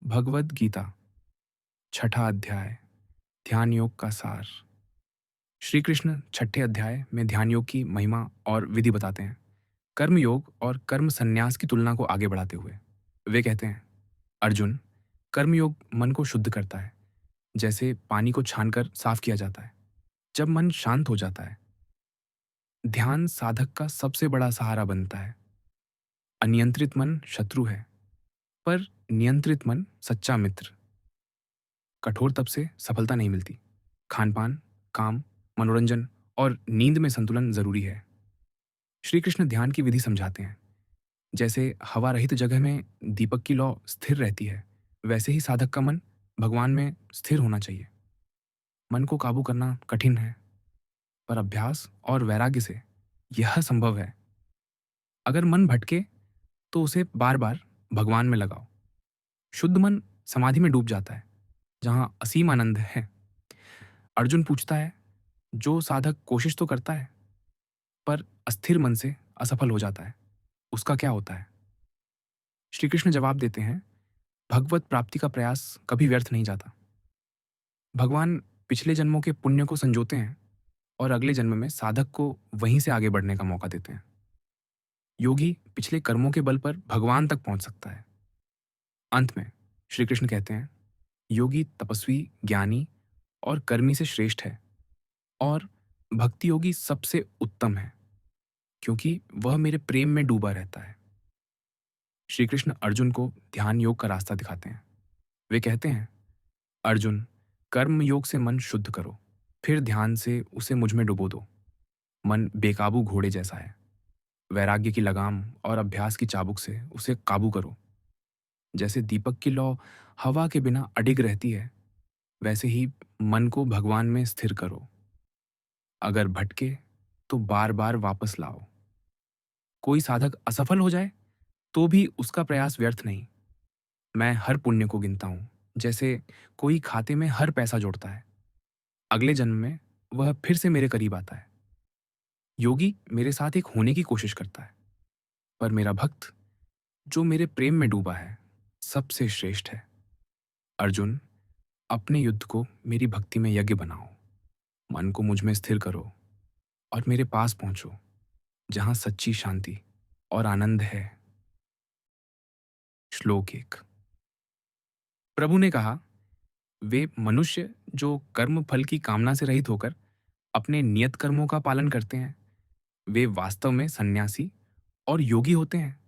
भगवद गीता, छठा अध्याय, ध्यान योग का सार। श्री कृष्ण छठे अध्याय में ध्यान योग की महिमा और विधि बताते हैं। कर्म योग और कर्म संन्यास की तुलना को आगे बढ़ाते हुए वे कहते हैं, अर्जुन, कर्म योग मन को शुद्ध करता है, जैसे पानी को छानकर साफ किया जाता है। जब मन शांत हो जाता है, ध्यान साधक का सबसे बड़ा सहारा बनता है। अनियंत्रित मन शत्रु है, पर नियंत्रित मन सच्चा मित्र। कठोर तप से सफलता नहीं मिलती। खान-पान, काम, मनोरंजन और नींद में संतुलन जरूरी है। श्री कृष्ण ध्यान की विधि समझाते हैं। जैसे हवा रहित जगह में दीपक की लौ स्थिर रहती है, वैसे ही साधक का मन भगवान में स्थिर होना चाहिए। मन को काबू करना कठिन है, पर अभ्यास और वैराग्य से यह संभव है। अगर मन भटके तो उसे बार बार भगवान में लगाओ। शुद्ध मन समाधि में डूब जाता है, जहां असीम आनंद है। अर्जुन पूछता है, जो साधक कोशिश तो करता है पर अस्थिर मन से असफल हो जाता है, उसका क्या होता है? श्री कृष्ण जवाब देते हैं, भगवत प्राप्ति का प्रयास कभी व्यर्थ नहीं जाता। भगवान पिछले जन्मों के पुण्य को संजोते हैं और अगले जन्म में साधक को वहीं से आगे बढ़ने का मौका देते हैं। योगी पिछले कर्मों के बल पर भगवान तक पहुंच सकता है। अंत में श्री कृष्ण कहते हैं, योगी तपस्वी, ज्ञानी और कर्मी से श्रेष्ठ है, और भक्ति योगी सबसे उत्तम है, क्योंकि वह मेरे प्रेम में डूबा रहता है। श्री कृष्ण अर्जुन को ध्यान योग का रास्ता दिखाते हैं। वे कहते हैं, अर्जुन, कर्म योग से मन शुद्ध करो, फिर ध्यान से उसे मुझ में डुबो दो। मन बेकाबू घोड़े जैसा है। वैराग्य की लगाम और अभ्यास की चाबुक से उसे काबू करो। जैसे दीपक की लौ हवा के बिना अडिग रहती है, वैसे ही मन को भगवान में स्थिर करो। अगर भटके तो बार बार वापस लाओ। कोई साधक असफल हो जाए तो भी उसका प्रयास व्यर्थ नहीं। मैं हर पुण्य को गिनता हूं, जैसे कोई खाते में हर पैसा जोड़ता है। अगले जन्म में वह फिर से मेरे करीब आता है। योगी मेरे साथ एक होने की कोशिश करता है, पर मेरा भक्त जो मेरे प्रेम में डूबा है, सबसे श्रेष्ठ है। अर्जुन, अपने युद्ध को मेरी भक्ति में यज्ञ बनाओ। मन को मुझ में स्थिर करो और मेरे पास पहुंचो, जहां सच्ची शांति और आनंद है। श्लोक 1। प्रभु ने कहा, वे मनुष्य जो कर्म फल की कामना से रहित होकर अपने नियत कर्मों का पालन करते हैं, वे वास्तव में सन्यासी और योगी होते हैं,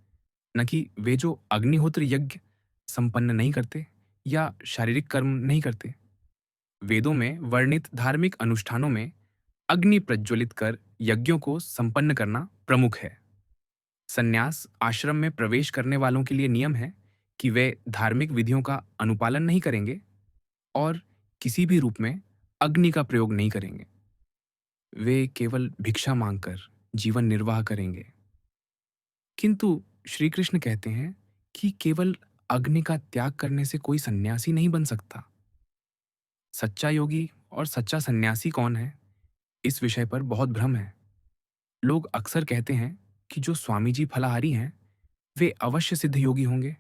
न कि वे जो अग्निहोत्र यज्ञ संपन्न नहीं करते या शारीरिक कर्म नहीं करते। वेदों में वर्णित धार्मिक अनुष्ठानों में अग्नि प्रज्वलित कर यज्ञों को संपन्न करना प्रमुख है। संन्यास आश्रम में प्रवेश करने वालों के लिए नियम है कि वे धार्मिक विधियों का अनुपालन नहीं करेंगे और किसी भी रूप में अग्नि का प्रयोग नहीं करेंगे। वे केवल भिक्षा मांगकर जीवन निर्वाह करेंगे। किंतु श्री कृष्ण कहते हैं कि केवल अग्नि का त्याग करने से कोई सन्यासी नहीं बन सकता। सच्चा योगी और सच्चा सन्यासी कौन है, इस विषय पर बहुत भ्रम है। लोग अक्सर कहते हैं कि जो स्वामी जी फलाहारी हैं, वे अवश्य सिद्ध योगी होंगे,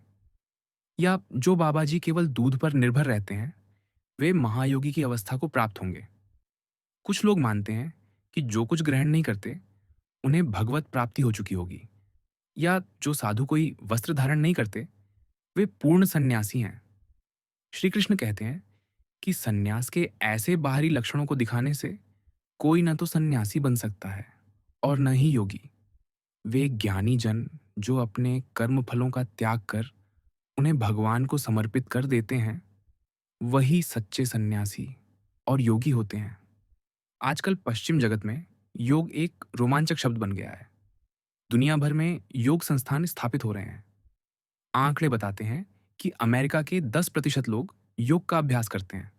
या जो बाबा जी केवल दूध पर निर्भर रहते हैं, वे महायोगी की अवस्था को प्राप्त होंगे। कुछ लोग मानते हैं कि जो कुछ ग्रहण नहीं करते, उन्हें भगवत प्राप्ति हो चुकी होगी, या जो साधु कोई वस्त्र धारण नहीं करते, वे पूर्ण सन्यासी हैं। श्री कृष्ण कहते हैं कि सन्यास के ऐसे बाहरी लक्षणों को दिखाने से कोई न तो सन्यासी बन सकता है और न ही योगी। वे ज्ञानी जन जो अपने कर्म फलों का त्याग कर उन्हें भगवान को समर्पित कर देते हैं, वही सच्चे सन्यासी और योगी होते हैं। आजकल पश्चिम जगत में योग एक रोमांचक शब्द बन गया है। दुनिया भर में योग संस्थान स्थापित हो रहे हैं। आंकड़े बताते हैं कि अमेरिका के 10% लोग योग का अभ्यास करते हैं,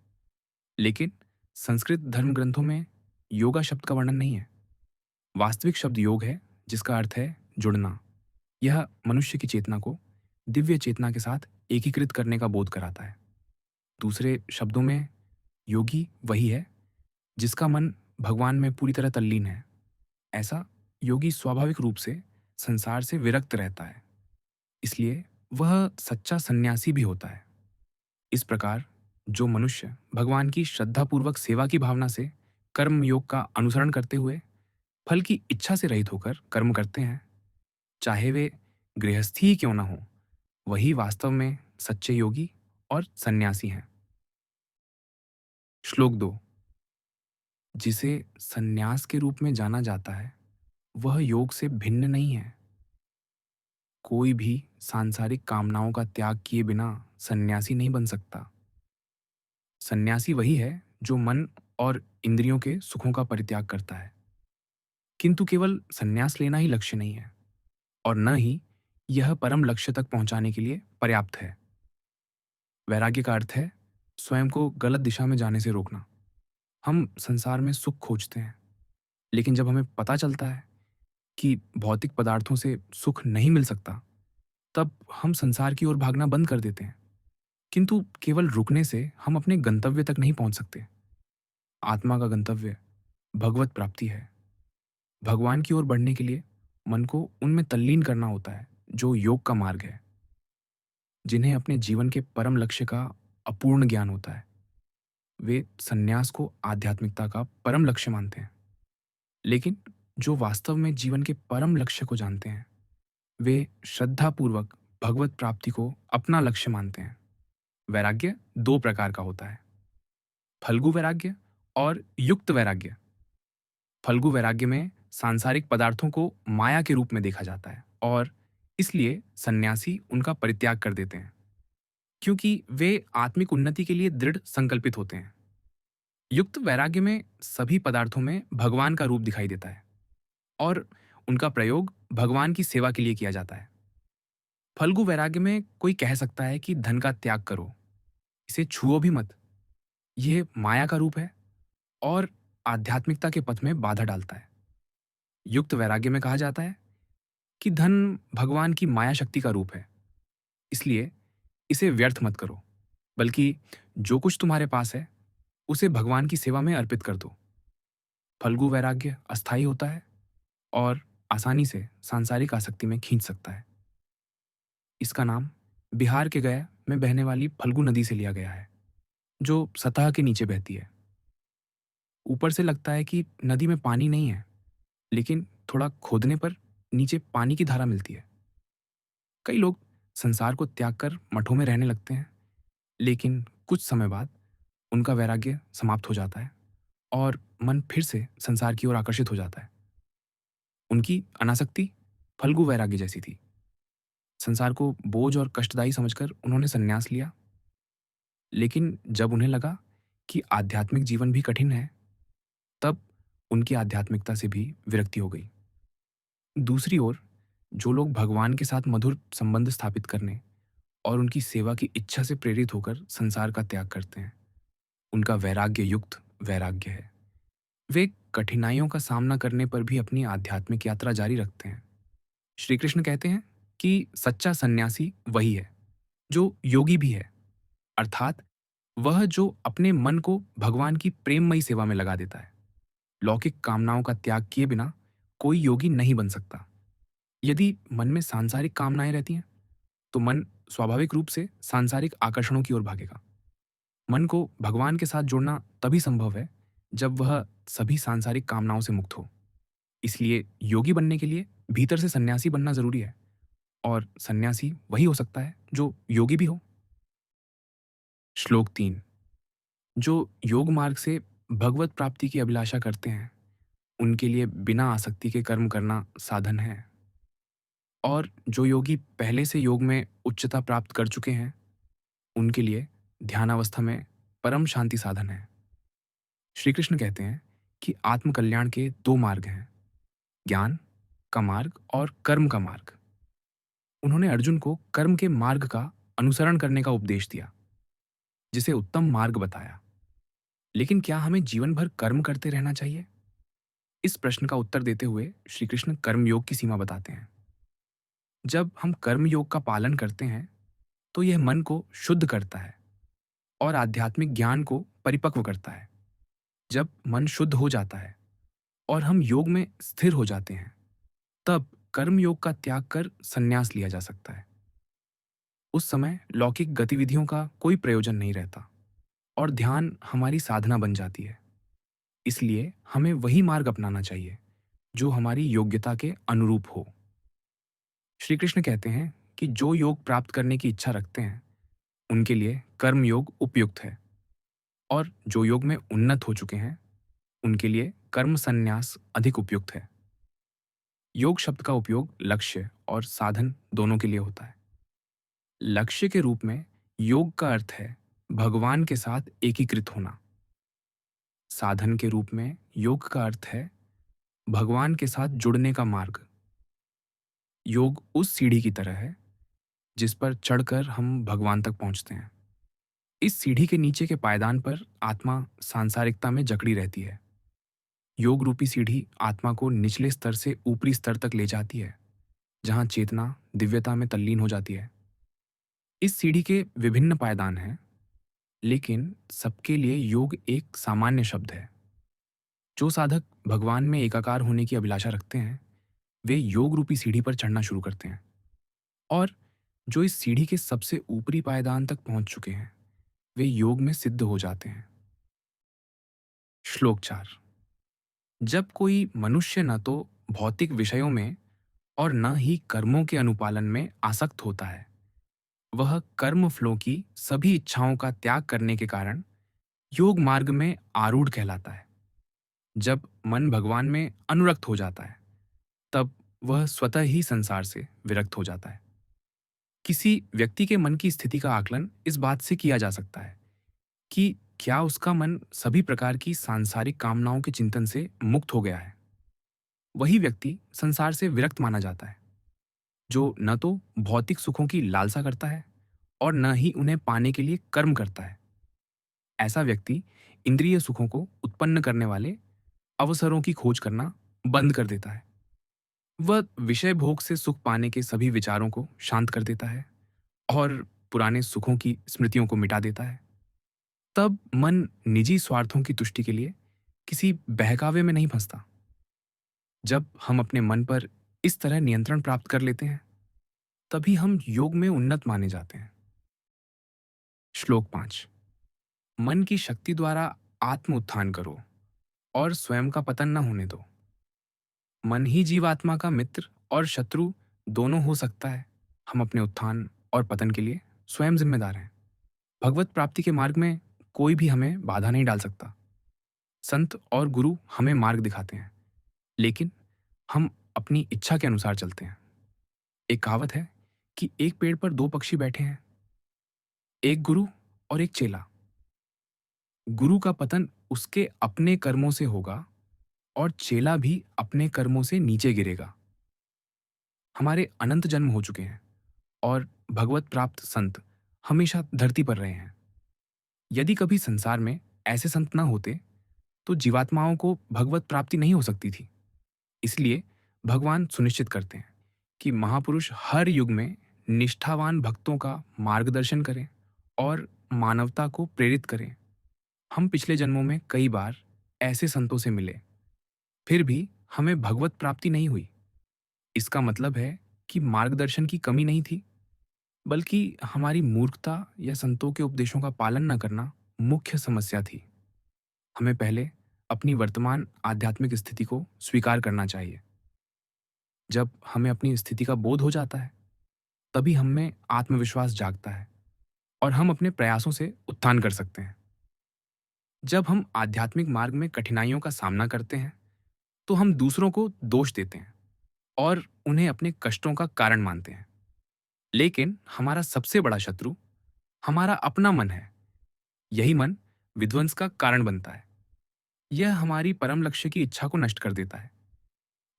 लेकिन संस्कृत धर्म ग्रंथों में योगा शब्द का वर्णन नहीं है। वास्तविक शब्द योग है, जिसका अर्थ है जुड़ना। यह मनुष्य की चेतना को दिव्य चेतना के साथ एकीकृत करने का बोध कराता है। दूसरे शब्दों में, योगी वही है जिसका मन भगवान में पूरी तरह तल्लीन है। ऐसा योगी स्वाभाविक रूप से संसार से विरक्त रहता है, इसलिए वह सच्चा सन्यासी भी होता है। इस प्रकार जो मनुष्य भगवान की श्रद्धापूर्वक सेवा की भावना से कर्म योग का अनुसरण करते हुए फल की इच्छा से रहित होकर कर्म करते हैं, चाहे वे गृहस्थी ही क्यों ना हो, वही वास्तव में सच्चे योगी और सन्यासी हैं। श्लोक 2। जिसे सन्यास के रूप में जाना जाता है, वह योग से भिन्न नहीं है। कोई भी सांसारिक कामनाओं का त्याग किए बिना सन्यासी नहीं बन सकता। सन्यासी वही है जो मन और इंद्रियों के सुखों का परित्याग करता है। किंतु केवल सन्यास लेना ही लक्ष्य नहीं है, और न ही यह परम लक्ष्य तक पहुंचाने के लिए पर्याप्त है। वैराग्य का अर्थ है स्वयं को गलत दिशा में जाने से रोकना। हम संसार में सुख खोजते हैं, लेकिन जब हमें पता चलता है कि भौतिक पदार्थों से सुख नहीं मिल सकता, तब हम संसार की ओर भागना बंद कर देते हैं। किंतु केवल रुकने से हम अपने गंतव्य तक नहीं पहुंच सकते। आत्मा का गंतव्य भगवत प्राप्ति है। भगवान की ओर बढ़ने के लिए मन को उनमें तल्लीन करना होता है, जो योग का मार्ग है। जिन्हें अपने जीवन के परम लक्ष्य का अपूर्ण ज्ञान होता है, वे सन्यास को आध्यात्मिकता का परम लक्ष्य मानते हैं। लेकिन जो वास्तव में जीवन के परम लक्ष्य को जानते हैं, वे श्रद्धापूर्वक भगवत प्राप्ति को अपना लक्ष्य मानते हैं। वैराग्य दो प्रकार का होता है, फल्गु वैराग्य और युक्त वैराग्य। फल्गु वैराग्य में सांसारिक पदार्थों को माया के रूप में देखा जाता है, और इसलिए सन्यासी उनका परित्याग कर देते हैं, क्योंकि वे आत्मिक उन्नति के लिए दृढ़ संकल्पित होते हैं। युक्त वैराग्य में सभी पदार्थों में भगवान का रूप दिखाई देता है, और उनका प्रयोग भगवान की सेवा के लिए किया जाता है। फल्गु वैराग्य में कोई कह सकता है कि धन का त्याग करो, इसे छुओ भी मत। यह माया का रूप है और आध्यात्मिकता के पथ में बाधा डालता है। युक्त वैराग्य में कहा जाता है कि धन भगवान की माया शक्ति का रूप है, इसलिए इसे व्यर्थ मत करो, बल्कि जो कुछ तुम्हारे पास है उसे भगवान की सेवा में अर्पित कर दो। फल्गु वैराग्य अस्थायी होता है और आसानी से सांसारिक आसक्ति में खींच सकता है। इसका नाम बिहार के गया में बहने वाली फल्गु नदी से लिया गया है, जो सतह के नीचे बहती है। ऊपर से लगता है कि नदी में पानी नहीं है, लेकिन थोड़ा खोदने पर नीचे पानी की धारा मिलती है। कई लोग संसार को त्याग कर मठों में रहने लगते हैं, लेकिन कुछ समय बाद उनका वैराग्य समाप्त हो जाता है और मन फिर से संसार की ओर आकर्षित हो जाता है। उनकी अनासक्ति फल्गु वैराग्य जैसी थी। संसार को बोझ और कष्टदायी समझकर उन्होंने संन्यास लिया, लेकिन जब उन्हें लगा कि आध्यात्मिक जीवन भी कठिन है, तब उनकी आध्यात्मिकता से भी विरक्ति हो गई। दूसरी ओर जो लोग भगवान के साथ मधुर संबंध स्थापित करने और उनकी सेवा की इच्छा से प्रेरित होकर संसार का त्याग करते हैं, उनका वैराग्य युक्त वैराग्य है। वे कठिनाइयों का सामना करने पर भी अपनी आध्यात्मिक यात्रा जारी रखते हैं। श्री कृष्ण कहते हैं कि सच्चा सन्यासी वही है जो योगी भी है, अर्थात वह जो अपने मन को भगवान की प्रेममयी सेवा में लगा देता है। लौकिक कामनाओं का त्याग किए बिना कोई योगी नहीं बन सकता। यदि मन में सांसारिक कामनाएं रहती हैं, तो मन स्वाभाविक रूप से सांसारिक आकर्षणों की ओर भागेगा। मन को भगवान के साथ जोड़ना तभी संभव है जब वह सभी सांसारिक कामनाओं से मुक्त हो। इसलिए योगी बनने के लिए भीतर से सन्यासी बनना जरूरी है, और सन्यासी वही हो सकता है जो योगी भी हो। श्लोक 3। जो योग मार्ग से भगवत प्राप्ति की अभिलाषा करते हैं, उनके लिए बिना आसक्ति के कर्म करना साधन है। और जो योगी पहले से योग में उच्चता प्राप्त कर चुके हैं, उनके लिए ध्यानावस्था में परम शांति साधन है। श्री कृष्ण कहते हैं कि आत्मकल्याण के दो मार्ग हैं, ज्ञान का मार्ग और कर्म का मार्ग। उन्होंने अर्जुन को कर्म के मार्ग का अनुसरण करने का उपदेश दिया, जिसे उत्तम मार्ग बताया। लेकिन क्या हमें जीवन भर कर्म करते रहना चाहिए? इस प्रश्न का उत्तर देते हुए श्री कृष्ण कर्मयोग की सीमा बताते हैं। जब हम कर्मयोग का पालन करते हैं, तो यह मन को शुद्ध करता है और आध्यात्मिक ज्ञान को परिपक्व करता है। जब मन शुद्ध हो जाता है और हम योग में स्थिर हो जाते हैं, तब कर्मयोग का त्याग कर संन्यास लिया जा सकता है। उस समय लौकिक गतिविधियों का कोई प्रयोजन नहीं रहता और ध्यान हमारी साधना बन जाती है। इसलिए हमें वही मार्ग अपनाना चाहिए जो हमारी योग्यता के अनुरूप हो। श्री कृष्ण कहते हैं कि जो योग प्राप्त करने की इच्छा रखते हैं उनके लिए कर्म योग उपयुक्त है, और जो योग में उन्नत हो चुके हैं उनके लिए कर्म संन्यास अधिक उपयुक्त है। योग शब्द का उपयोग लक्ष्य और साधन दोनों के लिए होता है। लक्ष्य के रूप में योग का अर्थ है भगवान के साथ एकीकृत होना। साधन के रूप में योग का अर्थ है भगवान के साथ जुड़ने का मार्ग। योग उस सीढ़ी की तरह है जिस पर चढ़कर हम भगवान तक पहुंचते हैं। इस सीढ़ी के नीचे के पायदान पर आत्मा सांसारिकता में जकड़ी रहती है। योग रूपी सीढ़ी आत्मा को निचले स्तर से ऊपरी स्तर तक ले जाती है, जहां चेतना दिव्यता में तल्लीन हो जाती है। इस सीढ़ी के विभिन्न पायदान हैं, लेकिन सबके लिए योग एक सामान्य शब्द है। जो साधक भगवान में एकाकार होने की अभिलाषा रखते हैं वे योग रूपी सीढ़ी पर चढ़ना शुरू करते हैं, और जो इस सीढ़ी के सबसे ऊपरी पायदान तक पहुंच चुके हैं वे योग में सिद्ध हो जाते हैं। श्लोक 4। जब कोई मनुष्य न तो भौतिक विषयों में और न ही कर्मों के अनुपालन में आसक्त होता है, वह कर्म फलों की सभी इच्छाओं का त्याग करने के कारण योग मार्ग में आरूढ़ कहलाता है। जब मन भगवान में अनुरक्त हो जाता है तब वह स्वतः ही संसार से विरक्त हो जाता है। किसी व्यक्ति के मन की स्थिति का आकलन इस बात से किया जा सकता है कि क्या उसका मन सभी प्रकार की सांसारिक कामनाओं के चिंतन से मुक्त हो गया है। वही व्यक्ति संसार से विरक्त माना जाता है जो न तो भौतिक सुखों की लालसा करता है और न ही उन्हें पाने के लिए कर्म करता है। ऐसा व्यक्ति इंद्रिय सुखों को उत्पन्न करने वाले अवसरों की खोज करना बंद कर देता है। वह विषय भोग से सुख पाने के सभी विचारों को शांत कर देता है और पुराने सुखों की स्मृतियों को मिटा देता है। तब मन निजी स्वार्थों की तुष्टि के लिए किसी बहकावे में नहीं फंसता। जब हम अपने मन पर इस तरह नियंत्रण प्राप्त कर लेते हैं तभी हम योग में उन्नत माने जाते हैं। श्लोक 5। मन की शक्ति द्वारा आत्म उत्थान करो और स्वयं का पतन न होने दो। मन ही जीवात्मा का मित्र और शत्रु दोनों हो सकता है। हम अपने उत्थान और पतन के लिए स्वयं जिम्मेदार हैं। भगवत प्राप्ति के मार्ग में कोई भी हमें बाधा नहीं डाल सकता। संत और गुरु हमें मार्ग दिखाते हैं, लेकिन हम अपनी इच्छा के अनुसार चलते हैं। एक कहावत है कि एक पेड़ पर दो पक्षी बैठे हैं, एक गुरु और एक चेला। गुरु का पतन उसके अपने कर्मों से होगा और चेला भी अपने कर्मों से नीचे गिरेगा। हमारे अनंत जन्म हो चुके हैं और भगवत प्राप्त संत हमेशा धरती पर रहे हैं। यदि कभी संसार में ऐसे संत न होते तो जीवात्माओं को भगवत प्राप्ति नहीं हो सकती थी। इसलिए भगवान सुनिश्चित करते हैं कि महापुरुष हर युग में निष्ठावान भक्तों का मार्गदर्शन करें और मानवता को प्रेरित करें। हम पिछले जन्मों में कई बार ऐसे संतों से मिले, फिर भी हमें भगवत प्राप्ति नहीं हुई। इसका मतलब है कि मार्गदर्शन की कमी नहीं थी, बल्कि हमारी मूर्खता या संतों के उपदेशों का पालन न करना मुख्य समस्या थी। हमें पहले अपनी वर्तमान आध्यात्मिक स्थिति को स्वीकार करना चाहिए। जब हमें अपनी स्थिति का बोध हो जाता है तभी हम में आत्मविश्वास जागता है और हम अपने प्रयासों से उत्थान कर सकते हैं। जब हम आध्यात्मिक मार्ग में कठिनाइयों का सामना करते हैं तो हम दूसरों को दोष देते हैं और उन्हें अपने कष्टों का कारण मानते हैं। लेकिन हमारा सबसे बड़ा शत्रु हमारा अपना मन है। यही मन विध्वंस का कारण बनता है। यह हमारी परम लक्ष्य की इच्छा को नष्ट कर देता है।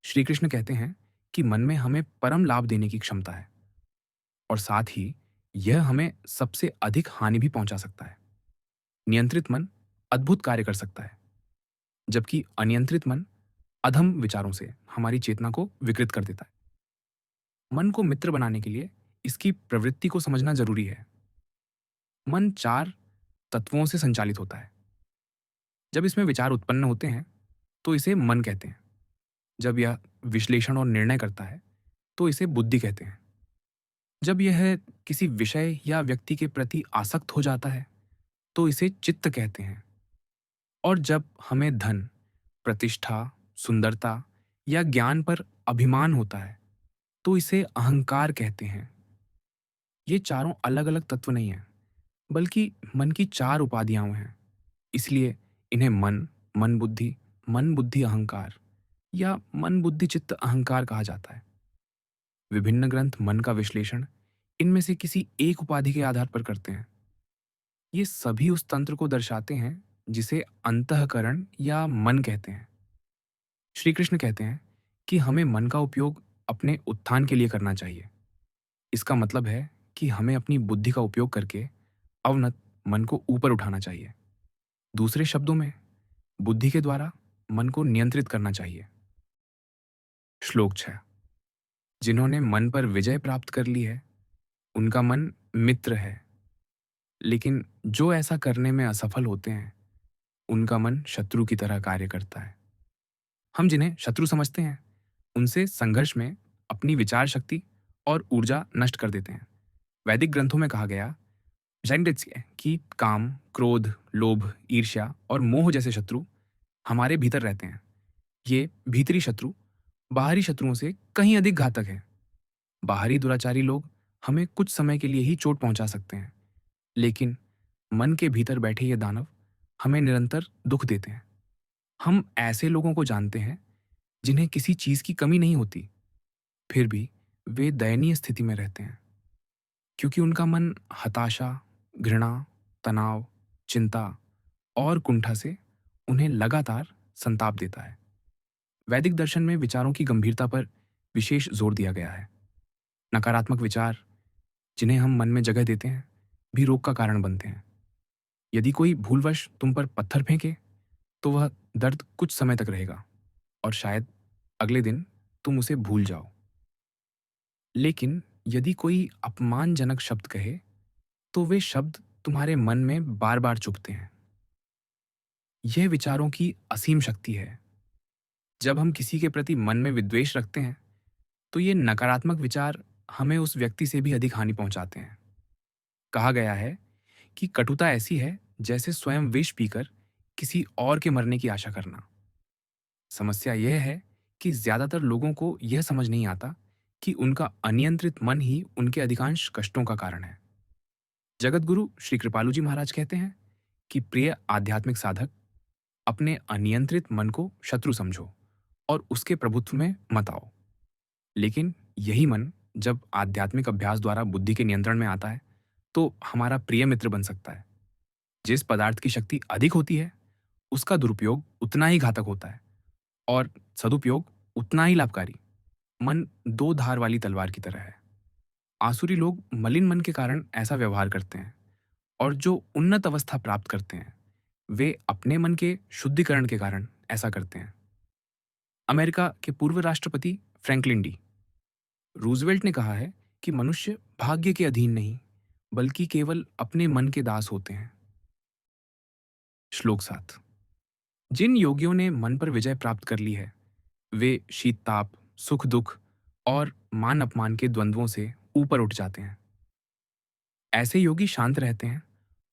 श्री कृष्ण कहते हैं कि मन में हमें परम लाभ देने की क्षमता है और साथ ही यह हमें सबसे अधिक हानि भी पहुंचा सकता है। नियंत्रित मन अद्भुत कार्य कर सकता है, जबकि अनियंत्रित मन अधम विचारों से हमारी चेतना को विकृत कर देता है। मन को मित्र बनाने के लिए इसकी प्रवृत्ति को समझना जरूरी है। मन 4 तत्वों से संचालित होता है। जब इसमें विचार उत्पन्न होते हैं तो इसे मन कहते हैं। जब यह विश्लेषण और निर्णय करता है तो इसे बुद्धि कहते हैं। जब यह किसी विषय या व्यक्ति के प्रति आसक्त हो जाता है तो इसे चित्त कहते हैं। और जब हमें धन, प्रतिष्ठा, सुंदरता या ज्ञान पर अभिमान होता है तो इसे अहंकार कहते हैं। ये चारों अलग अलग तत्व नहीं हैं, बल्कि मन की चार उपाधियां हैं। इसलिए इन्हें मन बुद्धि अहंकार या मन बुद्धि चित्त अहंकार कहा जाता है। विभिन्न ग्रंथ मन का विश्लेषण इनमें से किसी एक उपाधि के आधार पर करते हैं। ये सभी उस तंत्र को दर्शाते हैं जिसे अंतःकरण या मन कहते हैं। श्री कृष्ण कहते हैं कि हमें मन का उपयोग अपने उत्थान के लिए करना चाहिए। इसका मतलब है कि हमें अपनी बुद्धि का उपयोग करके अवनत मन को ऊपर उठाना चाहिए। दूसरे शब्दों में, बुद्धि के द्वारा मन को नियंत्रित करना चाहिए। श्लोक 6। जिन्होंने मन पर विजय प्राप्त कर ली है उनका मन मित्र है, लेकिन जो ऐसा करने में असफल होते हैं उनका मन शत्रु की तरह कार्य करता है। हम जिन्हें शत्रु समझते हैं उनसे संघर्ष में अपनी विचार शक्ति और ऊर्जा नष्ट कर देते हैं। वैदिक ग्रंथों में कहा गया जैंडित्य कि काम, क्रोध, लोभ, ईर्ष्या और मोह जैसे शत्रु हमारे भीतर रहते हैं। ये भीतरी शत्रु बाहरी शत्रुओं से कहीं अधिक घातक है। बाहरी दुराचारी लोग हमें कुछ समय के लिए ही चोट पहुंचा सकते हैं, लेकिन मन के भीतर बैठे ये दानव हमें निरंतर दुख देते हैं। हम ऐसे लोगों को जानते हैं जिन्हें किसी चीज की कमी नहीं होती, फिर भी वे दयनीय स्थिति में रहते हैं, क्योंकि उनका मन हताशा, घृणा, तनाव, चिंता और कुंठा से उन्हें लगातार संताप देता है। वैदिक दर्शन में विचारों की गंभीरता पर विशेष जोर दिया गया है। नकारात्मक विचार, जिन्हें हम मन में जगह देते हैं, भी रोग का कारण बनते हैं। यदि कोई भूलवश तुम पर पत्थर फेंके तो वह दर्द कुछ समय तक रहेगा और शायद अगले दिन तुम उसे भूल जाओ। लेकिन यदि कोई अपमानजनक शब्द कहे तो वे शब्द तुम्हारे मन में बार बार चुभते हैं। यह विचारों की असीम शक्ति है। जब हम किसी के प्रति मन में विद्वेष रखते हैं तो ये नकारात्मक विचार हमें उस व्यक्ति से भी अधिक हानि पहुंचाते हैं। कहा गया है कि कटुता ऐसी है जैसे स्वयं विष पीकर किसी और के मरने की आशा करना। समस्या यह है कि ज्यादातर लोगों को यह समझ नहीं आता कि उनका अनियंत्रित मन ही उनके अधिकांश कष्टों का कारण है। जगतगुरु श्री कृपालु जी महाराज कहते हैं कि प्रिय आध्यात्मिक साधक, अपने अनियंत्रित मन को शत्रु समझो और उसके प्रभुत्व में मत आओ। लेकिन यही मन जब आध्यात्मिक अभ्यास द्वारा बुद्धि के नियंत्रण में आता है तो हमारा प्रिय मित्र बन सकता है। जिस पदार्थ की शक्ति अधिक होती है उसका दुरुपयोग उतना ही घातक होता है और सदुपयोग उतना ही लाभकारी। मन दो धार वाली तलवार की तरह है। आसुरी लोग मलिन मन के कारण ऐसा व्यवहार करते हैं, और जो उन्नत अवस्था प्राप्त करते हैं वे अपने मन के शुद्धिकरण के कारण ऐसा करते हैं। अमेरिका के पूर्व राष्ट्रपति फ्रैंकलिन डी रूजवेल्ट ने कहा है कि मनुष्य भाग्य के अधीन नहीं, बल्कि केवल अपने मन के दास होते हैं। श्लोक 7। जिन योगियों ने मन पर विजय प्राप्त कर ली है वे शीत ताप, सुख दुख और मान अपमान के द्वंद्वों से ऊपर उठ जाते हैं। ऐसे योगी शांत रहते हैं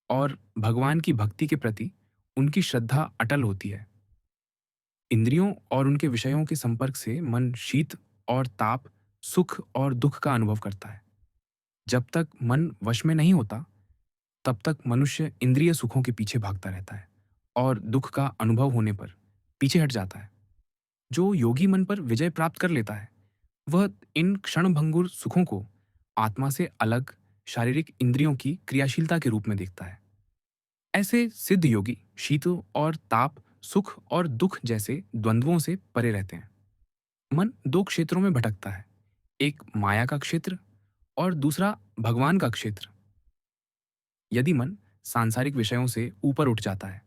और भगवान की भक्ति के प्रति उनकी श्रद्धा अटल होती है। इंद्रियों और उनके विषयों के संपर्क से मन शीत और ताप, सुख और दुख का अनुभव करता है। जब तक मन वश में नहीं होता तब तक मनुष्य इंद्रिय सुखों के पीछे भागता रहता है और दुख का अनुभव होने पर पीछे हट जाता है। जो योगी मन पर विजय प्राप्त कर लेता है वह इन क्षणभंगुर सुखों को आत्मा से अलग शारीरिक इंद्रियों की क्रियाशीलता के रूप में देखता है। ऐसे सिद्ध योगी शीत और ताप, सुख और दुख जैसे द्वंद्वों से परे रहते हैं। मन दो क्षेत्रों में भटकता है, एक माया का क्षेत्र और दूसरा भगवान का क्षेत्र। यदि मन सांसारिक विषयों से ऊपर उठ जाता है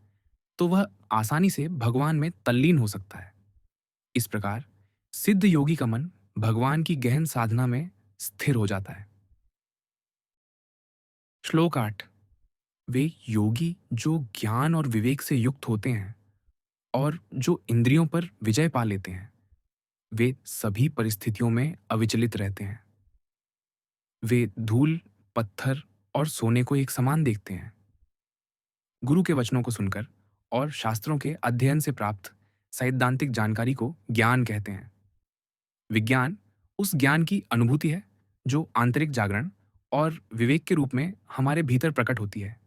तो वह आसानी से भगवान में तल्लीन हो सकता है। इस प्रकार सिद्ध योगी का मन भगवान की गहन साधना में स्थिर हो जाता है। श्लोक 8। वे योगी जो ज्ञान और विवेक से युक्त होते हैं और जो इंद्रियों पर विजय पा लेते हैं वे सभी परिस्थितियों में अविचलित रहते हैं। वे धूल, पत्थर और सोने को एक समान देखते हैं। गुरु के वचनों को सुनकर और शास्त्रों के अध्ययन से प्राप्त सैद्धांतिक जानकारी को ज्ञान कहते हैं। विज्ञान उस ज्ञान की अनुभूति है जो आंतरिक जागरण और विवेक के रूप में हमारे भीतर प्रकट होती है।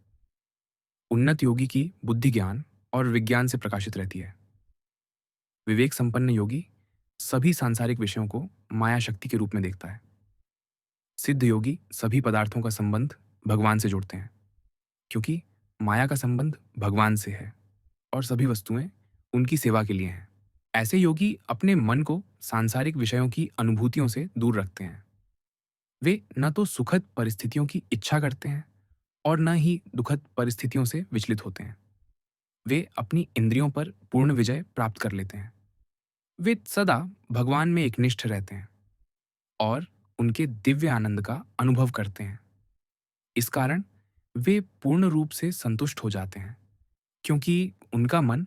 उन्नत योगी की बुद्धि ज्ञान और विज्ञान से प्रकाशित रहती है। विवेक संपन्न योगी सभी सांसारिक विषयों को माया शक्ति के रूप में देखता है। सिद्ध योगी सभी पदार्थों का संबंध भगवान से जोड़ते हैं, क्योंकि माया का संबंध भगवान से है और सभी वस्तुएं उनकी सेवा के लिए हैं। ऐसे योगी अपने मन को सांसारिक विषयों की अनुभूतियों से दूर रखते हैं। वे न तो सुखद परिस्थितियों की इच्छा करते हैं और न ही दुखद परिस्थितियों से विचलित होते हैं। वे अपनी इंद्रियों पर पूर्ण विजय प्राप्त कर लेते हैं। वे सदा भगवान में एकनिष्ठ रहते हैं और उनके दिव्य आनंद का अनुभव करते हैं। इस कारण वे पूर्ण रूप से संतुष्ट हो जाते हैं, क्योंकि उनका मन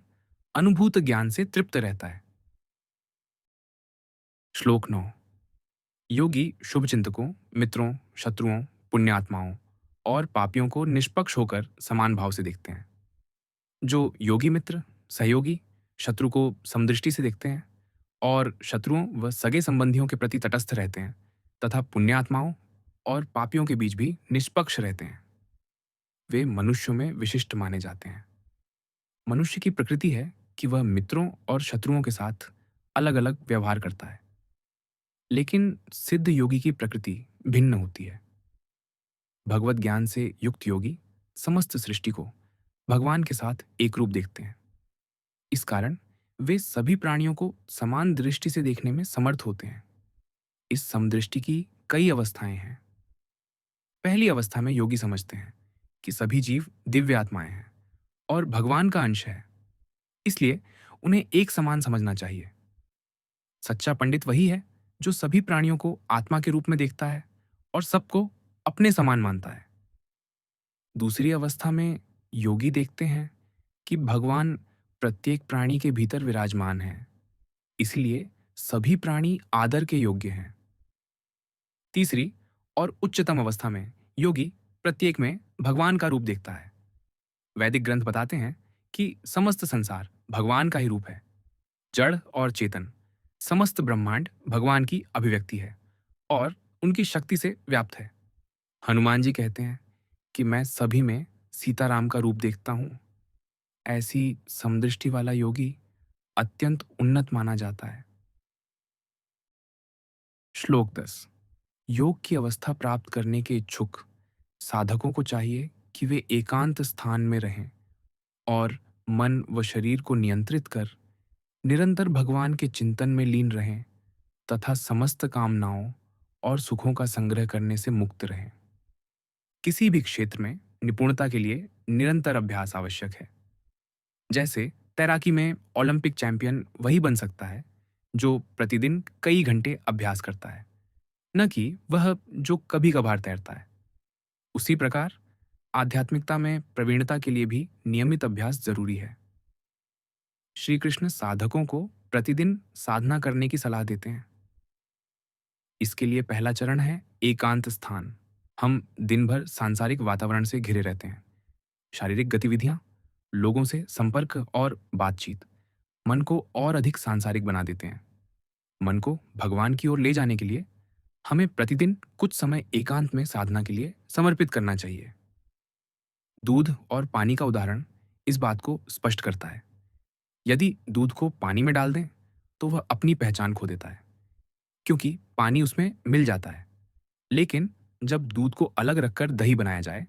अनुभूत ज्ञान से तृप्त रहता है। श्लोक 9। योगी शुभचिंतकों, मित्रों, शत्रुओं, पुण्यात्माओं और पापियों को निष्पक्ष होकर समान भाव से देखते हैं। जो योगी मित्र, सहयोगी शत्रु को समदृष्टि से देखते हैं और शत्रुओं व सगे संबंधियों के प्रति तटस्थ रहते हैं, तथा पुण्यात्माओं और पापियों के बीच भी निष्पक्ष रहते हैं, वे मनुष्यों में विशिष्ट माने जाते हैं। मनुष्य की प्रकृति है कि वह मित्रों और शत्रुओं के साथ अलग अलग व्यवहार करता है, लेकिन सिद्ध योगी की प्रकृति भिन्न होती है। भगवत ज्ञान से युक्त योगी समस्त सृष्टि को भगवान के साथ एक रूप देखते हैं। इस कारण वे सभी प्राणियों को समान दृष्टि से देखने में समर्थ होते हैं। इस समदृष्टि की कई अवस्थाएं हैं। पहली अवस्था में योगी समझते हैं कि सभी जीव दिव्य आत्माएं हैं और भगवान का अंश है, इसलिए उन्हें एक समान समझना चाहिए। सच्चा पंडित वही है जो सभी प्राणियों को आत्मा के रूप में देखता है और सबको अपने समान मानता है। दूसरी अवस्था में योगी देखते हैं कि भगवान प्रत्येक प्राणी के भीतर विराजमान है, इसलिए सभी प्राणी आदर के योग्य हैं। तीसरी और उच्चतम अवस्था में योगी प्रत्येक में भगवान का रूप देखता है। वैदिक ग्रंथ बताते हैं कि समस्त संसार भगवान का ही रूप है। जड़ और चेतन समस्त ब्रह्मांड भगवान की अभिव्यक्ति है और उनकी शक्ति से व्याप्त है। हनुमान जी कहते हैं कि मैं सभी में सीताराम का रूप देखता हूँ। ऐसी समदृष्टि वाला योगी अत्यंत उन्नत माना जाता है। श्लोक 10। योग की अवस्था प्राप्त करने के इच्छुक साधकों को चाहिए कि वे एकांत स्थान में रहें और मन व शरीर को नियंत्रित कर निरंतर भगवान के चिंतन में लीन रहें तथा समस्त कामनाओं और सुखों का संग्रह करने से मुक्त रहें। किसी भी क्षेत्र में निपुणता के लिए निरंतर अभ्यास आवश्यक है। जैसे तैराकी में ओलंपिक चैंपियन वही बन सकता है जो प्रतिदिन कई घंटे अभ्यास करता है, न कि वह जो कभी कभार तैरता है। उसी प्रकार आध्यात्मिकता में प्रवीणता के लिए भी नियमित अभ्यास जरूरी है। श्री कृष्ण साधकों को प्रतिदिन साधना करने की सलाह देते हैं। इसके लिए पहला चरण है एकांत स्थान। हम दिन भर सांसारिक वातावरण से घिरे रहते हैं। शारीरिक गतिविधियां, लोगों से संपर्क और बातचीत मन को और अधिक सांसारिक बना देते हैं। मन को भगवान की ओर ले जाने के लिए हमें प्रतिदिन कुछ समय एकांत में साधना के लिए समर्पित करना चाहिए। दूध और पानी का उदाहरण इस बात को स्पष्ट करता है। यदि दूध को पानी में डाल दें तो वह अपनी पहचान खो देता है, क्योंकि पानी उसमें मिल जाता है। लेकिन जब दूध को अलग रखकर दही बनाया जाए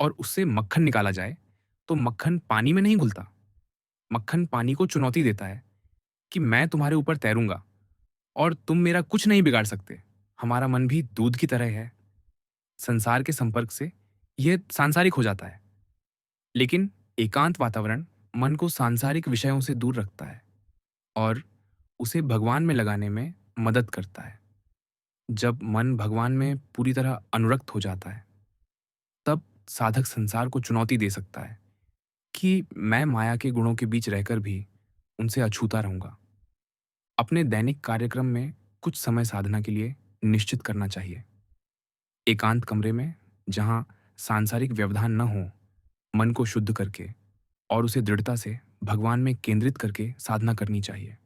और उससे मक्खन निकाला जाए तो मक्खन पानी में नहीं घुलता। मक्खन पानी को चुनौती देता है कि मैं तुम्हारे ऊपर तैरूंगा और तुम मेरा कुछ नहीं बिगाड़ सकते। हमारा मन भी दूध की तरह है। संसार के संपर्क से यह सांसारिक हो जाता है, लेकिन एकांत वातावरण मन को सांसारिक विषयों से दूर रखता है और उसे भगवान में लगाने में मदद करता है। जब मन भगवान में पूरी तरह अनुरक्त हो जाता है, तब साधक संसार को चुनौती दे सकता है कि मैं माया के गुणों के बीच रहकर भी उनसे अछूता रहूंगा। अपने दैनिक कार्यक्रम में कुछ समय साधना के लिए निश्चित करना चाहिए। एकांत कमरे में, जहाँ सांसारिक व्यवधान न हो, मन को शुद्ध करके और उसे दृढ़ता से भगवान में केंद्रित करके साधना करनी चाहिए।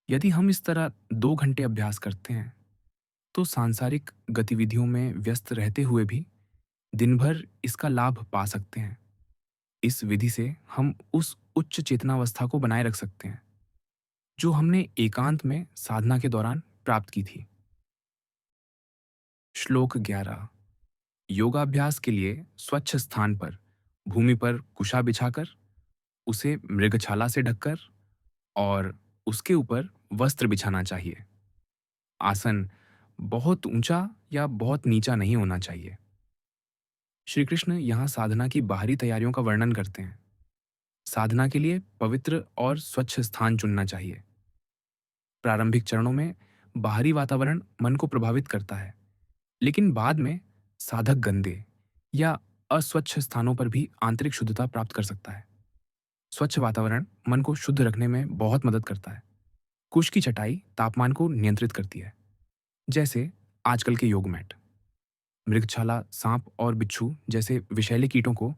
यदि हम इस तरह 2 घंटे अभ्यास करते हैं, तो सांसारिक गतिविधियों में व्यस्त रहते हुए भी दिन भर इसका लाभ पा सकते हैं। इस विधि से हम उस उच्च चेतनावस्था को बनाए रख सकते हैं, जो हमने एकांत में साधना के दौरान प्राप्त की थी। श्लोक 11। योगाभ्यास के लिए स्वच्छ स्थान पर भूमि पर कुशा बिछाकर, उसे मृगछाला से ढककर और उसके ऊपर वस्त्र बिछाना चाहिए। आसन बहुत ऊंचा या बहुत नीचा नहीं होना चाहिए। श्री कृष्ण यहाँ साधना की बाहरी तैयारियों का वर्णन करते हैं। साधना के लिए पवित्र और स्वच्छ स्थान चुनना चाहिए। प्रारंभिक चरणों में बाहरी वातावरण मन को प्रभावित करता है, लेकिन बाद में साधक गंदे या अस्वच्छ स्थानों पर भी आंतरिक शुद्धता प्राप्त कर सकता है। स्वच्छ वातावरण मन को शुद्ध रखने में बहुत मदद करता है। कुश की चटाई तापमान को नियंत्रित करती है, जैसे आजकल के योग मैट। मृगछाला सांप और बिच्छू जैसे विषैले कीटों को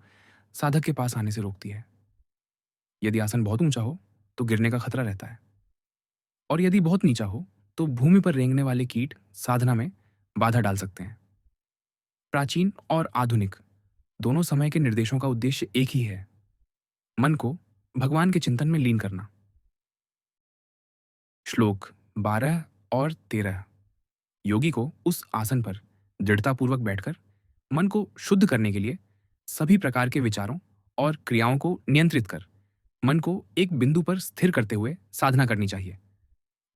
साधक के पास आने से रोकती है। यदि आसन बहुत ऊंचा हो तो गिरने का खतरा रहता है, और यदि बहुत नीचा हो तो भूमि पर रेंगने वाले कीट साधना में बाधा डाल सकते हैं। प्राचीन और आधुनिक दोनों समय के निर्देशों का उद्देश्य एक ही है, मन को भगवान के चिंतन में लीन करना। श्लोक 12 और 13। योगी को उस आसन पर दृढ़तापूर्वक बैठकर मन को शुद्ध करने के लिए सभी प्रकार के विचारों और क्रियाओं को नियंत्रित कर मन को एक बिंदु पर स्थिर करते हुए साधना करनी चाहिए।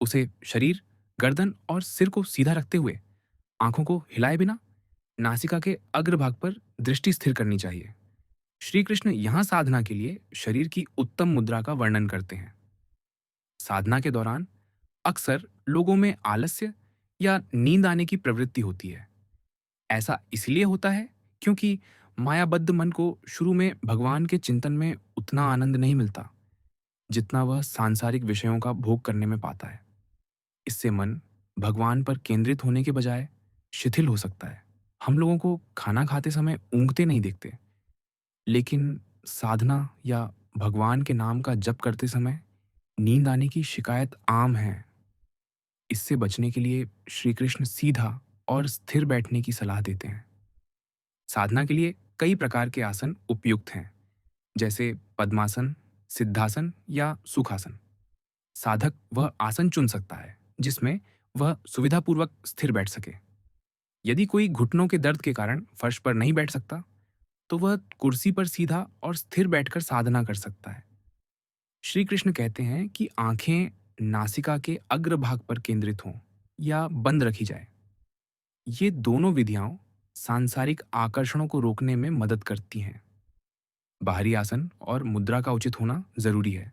उसे शरीर, गर्दन और सिर को सीधा रखते हुए आंखों को हिलाए बिना नासिका के अग्रभाग पर दृष्टि स्थिर करनी चाहिए। श्री कृष्ण यहाँ साधना के लिए शरीर की उत्तम मुद्रा का वर्णन करते हैं। साधना के दौरान अक्सर लोगों में आलस्य या नींद आने की प्रवृत्ति होती है। ऐसा इसलिए होता है क्योंकि मायाबद्ध मन को शुरू में भगवान के चिंतन में उतना आनंद नहीं मिलता जितना वह सांसारिक विषयों का भोग करने में पाता है। इससे मन भगवान पर केंद्रित होने के बजाय शिथिल हो सकता है। हम लोगों को खाना खाते समय ऊँघते नहीं देखते, लेकिन साधना या भगवान के नाम का जप करते समय नींद आने की शिकायत आम है। इससे बचने के लिए श्री कृष्ण सीधा और स्थिर बैठने की सलाह देते हैं। साधना के लिए कई प्रकार के आसन उपयुक्त हैं, जैसे पद्मासन, सिद्धासन या सुखासन। साधक वह आसन चुन सकता है जिसमें वह सुविधापूर्वक स्थिर बैठ सके। यदि कोई घुटनों के दर्द के कारण फर्श पर नहीं बैठ सकता, तो वह कुर्सी पर सीधा और स्थिर बैठकर साधना कर सकता है। श्री कृष्ण कहते हैं कि आंखें नासिका के अग्रभाग पर केंद्रित हों या बंद रखी जाए। ये दोनों विधियां सांसारिक आकर्षणों को रोकने में मदद करती हैं। बाहरी आसन और मुद्रा का उचित होना जरूरी है,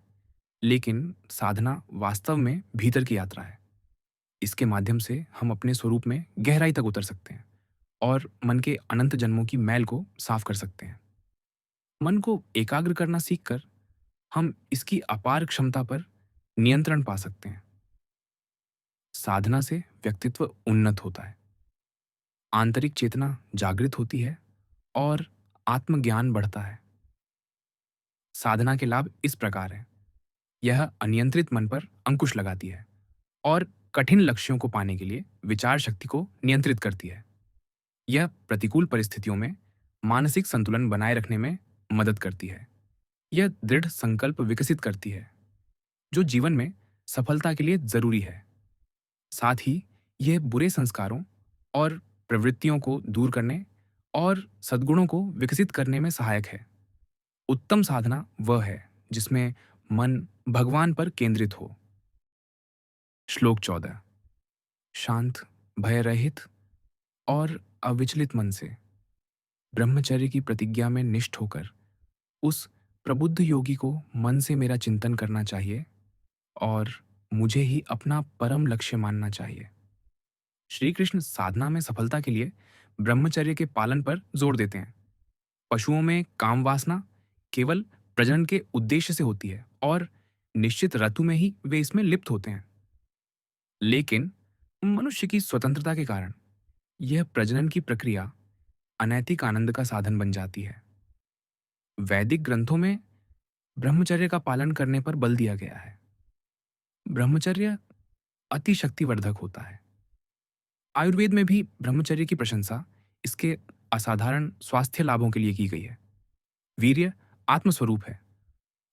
लेकिन साधना वास्तव में भीतर की यात्रा है। इसके माध्यम से हम अपने स्वरूप में गहराई तक उतर सकते हैं और मन के अनंत जन्मों की मैल को साफ कर सकते हैं। मन को एकाग्र करना सीखकर हम इसकी अपार क्षमता पर नियंत्रण पा सकते हैं। साधना से व्यक्तित्व उन्नत होता है, आंतरिक चेतना जागृत होती है और आत्मज्ञान बढ़ता है। साधना के लाभ इस प्रकार हैं। यह अनियंत्रित मन पर अंकुश लगाती है और कठिन लक्ष्यों को पाने के लिए विचार शक्ति को नियंत्रित करती है। यह प्रतिकूल परिस्थितियों में मानसिक संतुलन बनाए रखने में मदद करती है। यह दृढ़ संकल्प विकसित करती है, जो जीवन में सफलता के लिए जरूरी है। साथ ही यह बुरे संस्कारों और प्रवृत्तियों को दूर करने और सद्गुणों को विकसित करने में सहायक है। उत्तम साधना वह है जिसमें मन भगवान पर केंद्रित हो। श्लोक 14। शांत, भय रहित और अविचलित मन से ब्रह्मचर्य की प्रतिज्ञा में निष्ठ होकर उस प्रबुद्ध योगी को मन से मेरा चिंतन करना चाहिए और मुझे ही अपना परम लक्ष्य मानना चाहिए। श्री कृष्ण साधना में सफलता के लिए ब्रह्मचर्य के पालन पर जोर देते हैं। पशुओं में काम वासना केवल प्रजनन के उद्देश्य से होती है और निश्चित ऋतु में ही वे इसमें लिप्त होते हैं। लेकिन मनुष्य की स्वतंत्रता के कारण यह प्रजनन की प्रक्रिया अनैतिक आनंद का साधन बन जाती है। वैदिक ग्रंथों में ब्रह्मचर्य का पालन करने पर बल दिया गया है। ब्रह्मचर्य अति शक्तिवर्धक होता है। आयुर्वेद में भी ब्रह्मचर्य की प्रशंसा इसके असाधारण स्वास्थ्य लाभों के लिए की गई है। वीर्य आत्मस्वरूप है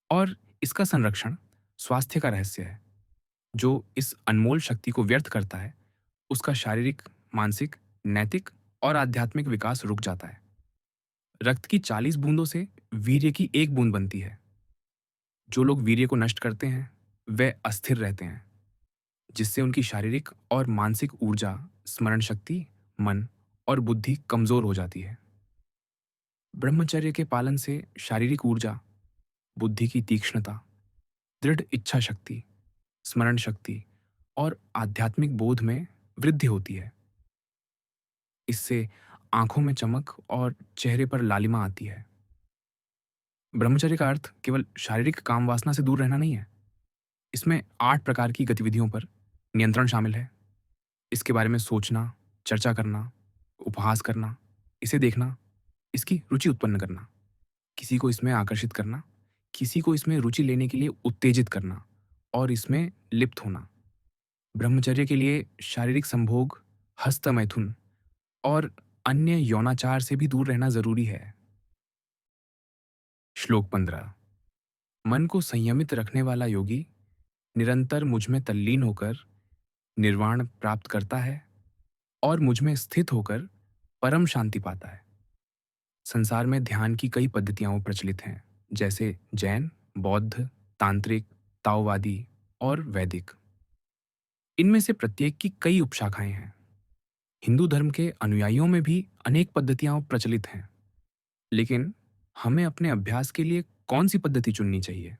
और इसका संरक्षण स्वास्थ्य का रहस्य है। जो इस अनमोल शक्ति को व्यर्थ करता है, उसका शारीरिक, मानसिक, नैतिक और आध्यात्मिक विकास रुक जाता है। रक्त की 40 बूंदों से वीर्य की एक बूंद बनती है। जो लोग वीर्य को नष्ट करते हैं, वे अस्थिर रहते हैं, जिससे उनकी शारीरिक और मानसिक ऊर्जा, स्मरण शक्ति, मन और बुद्धि कमजोर हो जाती है। ब्रह्मचर्य के पालन से शारीरिक ऊर्जा, बुद्धि की तीक्ष्णता, दृढ़ इच्छा शक्ति, स्मरण शक्ति और आध्यात्मिक बोध में वृद्धि होती है। इससे आंखों में चमक और चेहरे पर लालिमा आती है। ब्रह्मचर्य का अर्थ केवल शारीरिक काम वासना से दूर रहना नहीं है। इसमें 8 प्रकार की गतिविधियों पर नियंत्रण शामिल है। इसके बारे में सोचना, चर्चा करना, उपहास करना, इसे देखना, इसकी रुचि उत्पन्न करना, किसी को इसमें आकर्षित करना, किसी को इसमें रुचि लेने के लिए उत्तेजित करना और इसमें लिप्त होना। ब्रह्मचर्य के लिए शारीरिक संभोग, हस्त मैथुन और अन्य यौनाचार से भी दूर रहना जरूरी है। श्लोक 15। मन को संयमित रखने वाला योगी निरंतर मुझ में तल्लीन होकर निर्वाण प्राप्त करता है और मुझ में स्थित होकर परम शांति पाता है। संसार में ध्यान की कई पद्धतियां प्रचलित हैं, जैसे जैन, बौद्ध, तांत्रिक, ताओवादी और वैदिक। इनमें से प्रत्येक की कई उपशाखाएं हैं। हिंदू धर्म के अनुयायियों में भी अनेक पद्धतियां प्रचलित हैं, लेकिन हमें अपने अभ्यास के लिए कौन सी पद्धति चुननी चाहिए?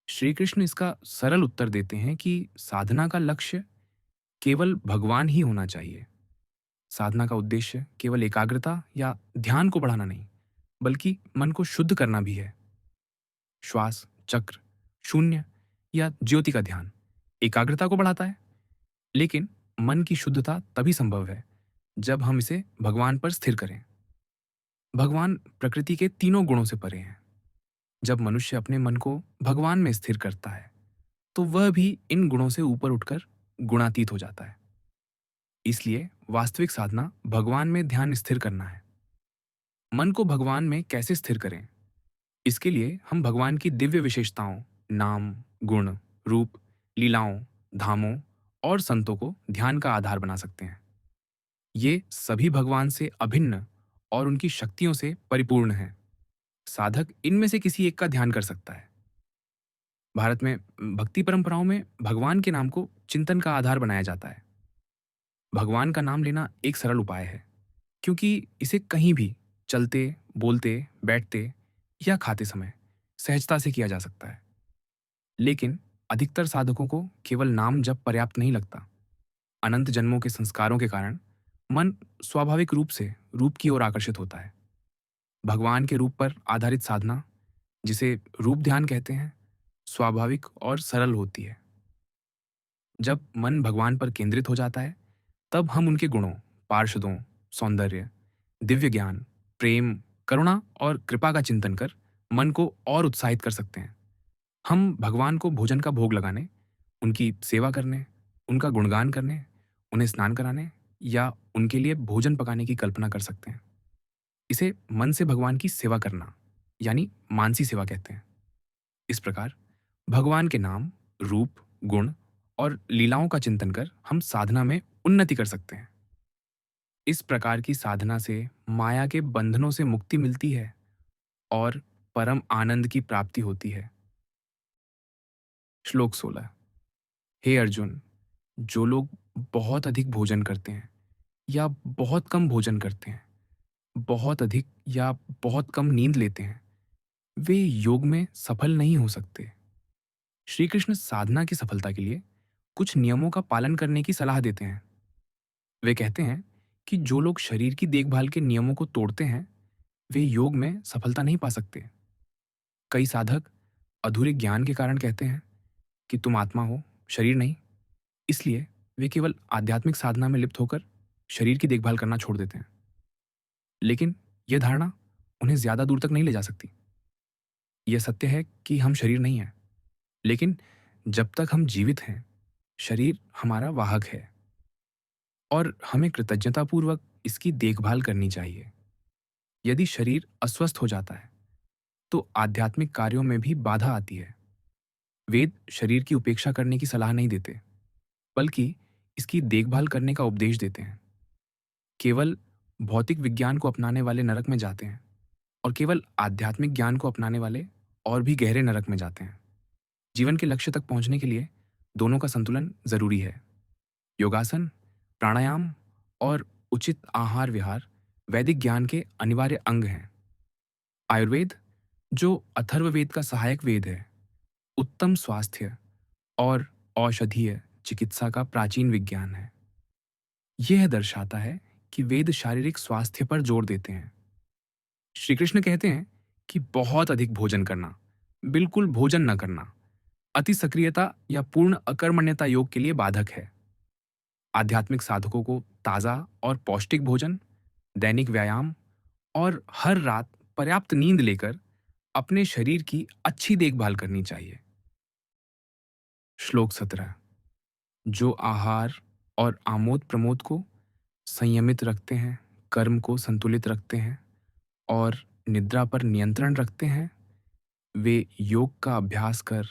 श्री कृष्ण इसका सरल उत्तर देते हैं कि साधना का लक्ष्य केवल भगवान ही होना चाहिए। साधना का उद्देश्य केवल एकाग्रता या ध्यान को बढ़ाना नहीं, बल्कि मन को शुद्ध करना भी है। श्वास, चक्र, शून्य या ज्योति का ध्यान एकाग्रता को बढ़ाता है, लेकिन मन की शुद्धता तभी संभव है जब हम इसे भगवान पर स्थिर करें। भगवान प्रकृति के तीनों गुणों से परे हैं। जब मनुष्य अपने मन को भगवान में स्थिर करता है, तो वह भी इन गुणों से ऊपर उठकर गुणातीत हो जाता है। इसलिए वास्तविक साधना भगवान में ध्यान स्थिर करना है। मन को भगवान में कैसे स्थिर करें? इसके लिए हम भगवान की दिव्य विशेषताओं, नाम, गुण, रूप, लीलाओं, धामों और संतों को ध्यान का आधार बना सकते हैं। ये सभी भगवान से अभिन्न और उनकी शक्तियों से परिपूर्ण हैं। साधक इनमें से किसी एक का ध्यान कर सकता है। भारत में भक्ति परंपराओं में भगवान के नाम को चिंतन का आधार बनाया जाता है। भगवान का नाम लेना एक सरल उपाय है, क्योंकि इसे कहीं भी चलते, बोलते, बैठते या खाते समय सहजता से किया जा सकता है। लेकिन अधिकतर साधकों को केवल नाम जप पर्याप्त नहीं लगता। अनंत जन्मों के संस्कारों के कारण मन स्वाभाविक रूप से रूप की ओर आकर्षित होता है। भगवान के रूप पर आधारित साधना, जिसे रूप ध्यान कहते हैं, स्वाभाविक और सरल होती है। जब मन भगवान पर केंद्रित हो जाता है, तब हम उनके गुणों, पार्षदों, सौंदर्य, दिव्य ज्ञान, प्रेम, करुणा और कृपा का चिंतन कर मन को और उत्साहित कर सकते हैं। हम भगवान को भोजन का भोग लगाने, उनकी सेवा करने, उनका गुणगान करने, उन्हें स्नान कराने या उनके लिए भोजन पकाने की कल्पना कर सकते हैं। इसे मन से भगवान की सेवा करना, यानी मानसी सेवा कहते हैं। इस प्रकार भगवान के नाम, रूप, गुण और लीलाओं का चिंतन कर हम साधना में उन्नति कर सकते हैं। इस प्रकार की साधना से माया के बंधनों से मुक्ति मिलती है और परम आनंद की प्राप्ति होती है। श्लोक 16। हे अर्जुन, जो लोग बहुत अधिक भोजन करते हैं या बहुत कम भोजन करते हैं, बहुत अधिक या बहुत कम नींद लेते हैं, वे योग में सफल नहीं हो सकते। श्री कृष्ण साधना की सफलता के लिए कुछ नियमों का पालन करने की सलाह देते हैं। वे कहते हैं कि जो लोग शरीर की देखभाल के नियमों को तोड़ते हैं, वे योग में सफलता नहीं पा सकते। कई साधक अधूरे ज्ञान के कारण कहते हैं कि तुम आत्मा हो, शरीर नहीं। इसलिए वे केवल आध्यात्मिक साधना में लिप्त होकर शरीर की देखभाल करना छोड़ देते हैं। लेकिन यह धारणा उन्हें ज़्यादा दूर तक नहीं ले जा सकती। यह सत्य है कि हम शरीर नहीं हैं, लेकिन जब तक हम जीवित हैं, शरीर हमारा वाहक है और हमें कृतज्ञतापूर्वक इसकी देखभाल करनी चाहिए। यदि शरीर अस्वस्थ हो जाता है, तो आध्यात्मिक कार्यों में भी बाधा आती है। वेद शरीर की उपेक्षा करने की सलाह नहीं देते, बल्कि इसकी देखभाल करने का उपदेश देते हैं। केवल भौतिक विज्ञान को अपनाने वाले नरक में जाते हैं और केवल आध्यात्मिक ज्ञान को अपनाने वाले और भी गहरे नरक में जाते हैं। जीवन के लक्ष्य तक पहुंचने के लिए दोनों का संतुलन जरूरी है। योगासन, प्राणायाम और उचित आहार विहार वैदिक ज्ञान के अनिवार्य अंग हैं। आयुर्वेद, जो अथर्ववेद का सहायक वेद है, उत्तम स्वास्थ्य और औषधीय चिकित्सा का प्राचीन विज्ञान है। यह दर्शाता है कि वेद शारीरिक स्वास्थ्य पर जोर देते हैं। श्री कृष्ण कहते हैं कि बहुत अधिक भोजन करना, बिल्कुल भोजन न करना, अति सक्रियता या पूर्ण अकर्मण्यता योग के लिए बाधक है। आध्यात्मिक साधकों को ताज़ा और पौष्टिक भोजन, दैनिक व्यायाम और हर रात पर्याप्त नींद लेकर अपने शरीर की अच्छी देखभाल करनी चाहिए। श्लोक 17। जो आहार और आमोद प्रमोद को संयमित रखते हैं, कर्म को संतुलित रखते हैं और निद्रा पर नियंत्रण रखते हैं, वे योग का अभ्यास कर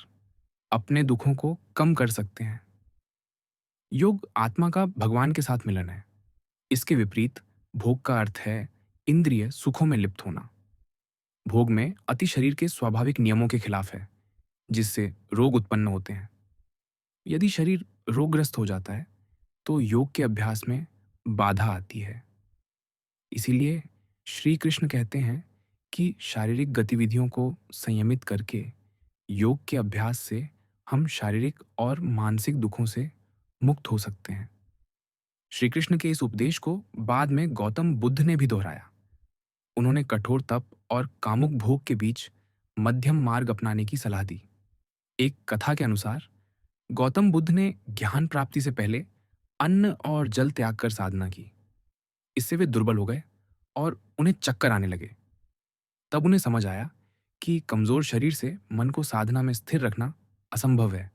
अपने दुखों को कम कर सकते हैं। योग आत्मा का भगवान के साथ मिलन है। इसके विपरीत भोग का अर्थ है इंद्रिय सुखों में लिप्त होना। भोग में अति शरीर के स्वाभाविक नियमों के खिलाफ है, जिससे रोग उत्पन्न होते हैं। यदि शरीर रोगग्रस्त हो जाता है, तो योग के अभ्यास में बाधा आती है। इसीलिए श्री कृष्ण कहते हैं कि शारीरिक गतिविधियों को संयमित करके योग के अभ्यास से हम शारीरिक और मानसिक दुखों से मुक्त हो सकते हैं। श्री कृष्ण के इस उपदेश को बाद में गौतम बुद्ध ने भी दोहराया। उन्होंने कठोर तप और कामुक भोग के बीच मध्यम मार्ग अपनाने की सलाह दी। एक कथा के अनुसार गौतम बुद्ध ने ज्ञान प्राप्ति से पहले अन्न और जल त्याग कर साधना की। इससे वे दुर्बल हो गए और उन्हें चक्कर आने लगे। तब उन्हें समझ आया कि कमजोर शरीर से मन को साधना में स्थिर रखना असंभव है।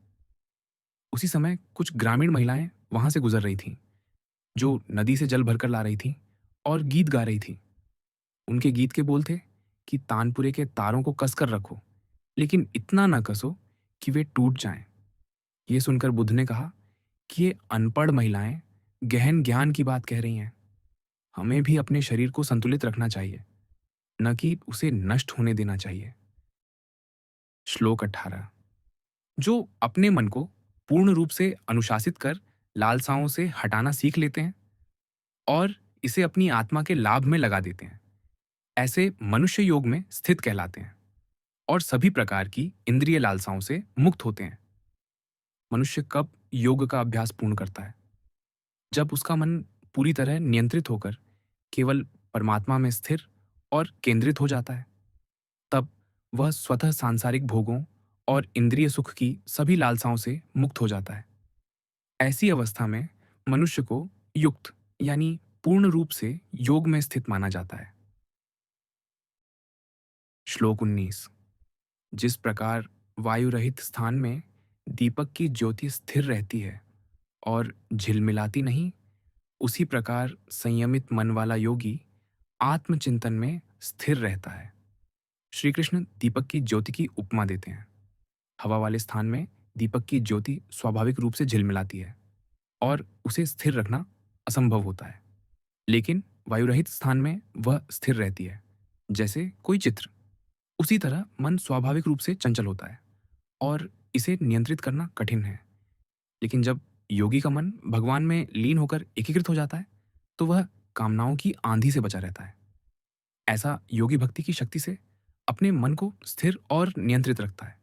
उसी समय कुछ ग्रामीण महिलाएं वहां से गुजर रही थीं, जो नदी से जल भरकर ला रही थीं और गीत गा रही थीं। उनके गीत के बोल थे कि तानपुरे के तारों को कसकर रखो, लेकिन इतना न कसो कि वे टूट जाएं। ये सुनकर बुद्ध ने कहा कि ये अनपढ़ महिलाएं गहन ज्ञान की बात कह रही हैं। हमें भी अपने शरीर को संतुलित रखना चाहिए, न कि उसे नष्ट होने देना चाहिए। श्लोक 18। जो अपने मन को पूर्ण रूप से अनुशासित कर लालसाओं से हटाना सीख लेते हैं और इसे अपनी आत्मा के लाभ में लगा देते हैं, ऐसे मनुष्य योग में स्थित कहलाते हैं और सभी प्रकार की इंद्रिय लालसाओं से मुक्त होते हैं। मनुष्य कब योग का अभ्यास पूर्ण करता है? जब उसका मन पूरी तरह नियंत्रित होकर केवल परमात्मा में स्थिर और केंद्रित हो जाता है। तब वह स्वतः सांसारिक भोगों और इंद्रिय सुख की सभी लालसाओं से मुक्त हो जाता है। ऐसी अवस्था में मनुष्य को युक्त यानी पूर्ण रूप से योग में स्थित माना जाता है। श्लोक 19। जिस प्रकार वायु रहित स्थान में दीपक की ज्योति स्थिर रहती है और झिलमिलाती नहीं, उसी प्रकार संयमित मन वाला योगी आत्मचिंतन में स्थिर रहता है। श्री कृष्ण दीपक की ज्योति की उपमा देते हैं। हवा वाले स्थान में दीपक की ज्योति स्वाभाविक रूप से झिलमिलाती है और उसे स्थिर रखना असंभव होता है, लेकिन वायुरहित स्थान में वह स्थिर रहती है, जैसे कोई चित्र। उसी तरह मन स्वाभाविक रूप से चंचल होता है और इसे नियंत्रित करना कठिन है। लेकिन जब योगी का मन भगवान में लीन होकर एकीकृत हो जाता है, तो वह कामनाओं की आंधी से बचा रहता है। ऐसा योगी भक्ति की शक्ति से अपने मन को स्थिर और नियंत्रित रखता है।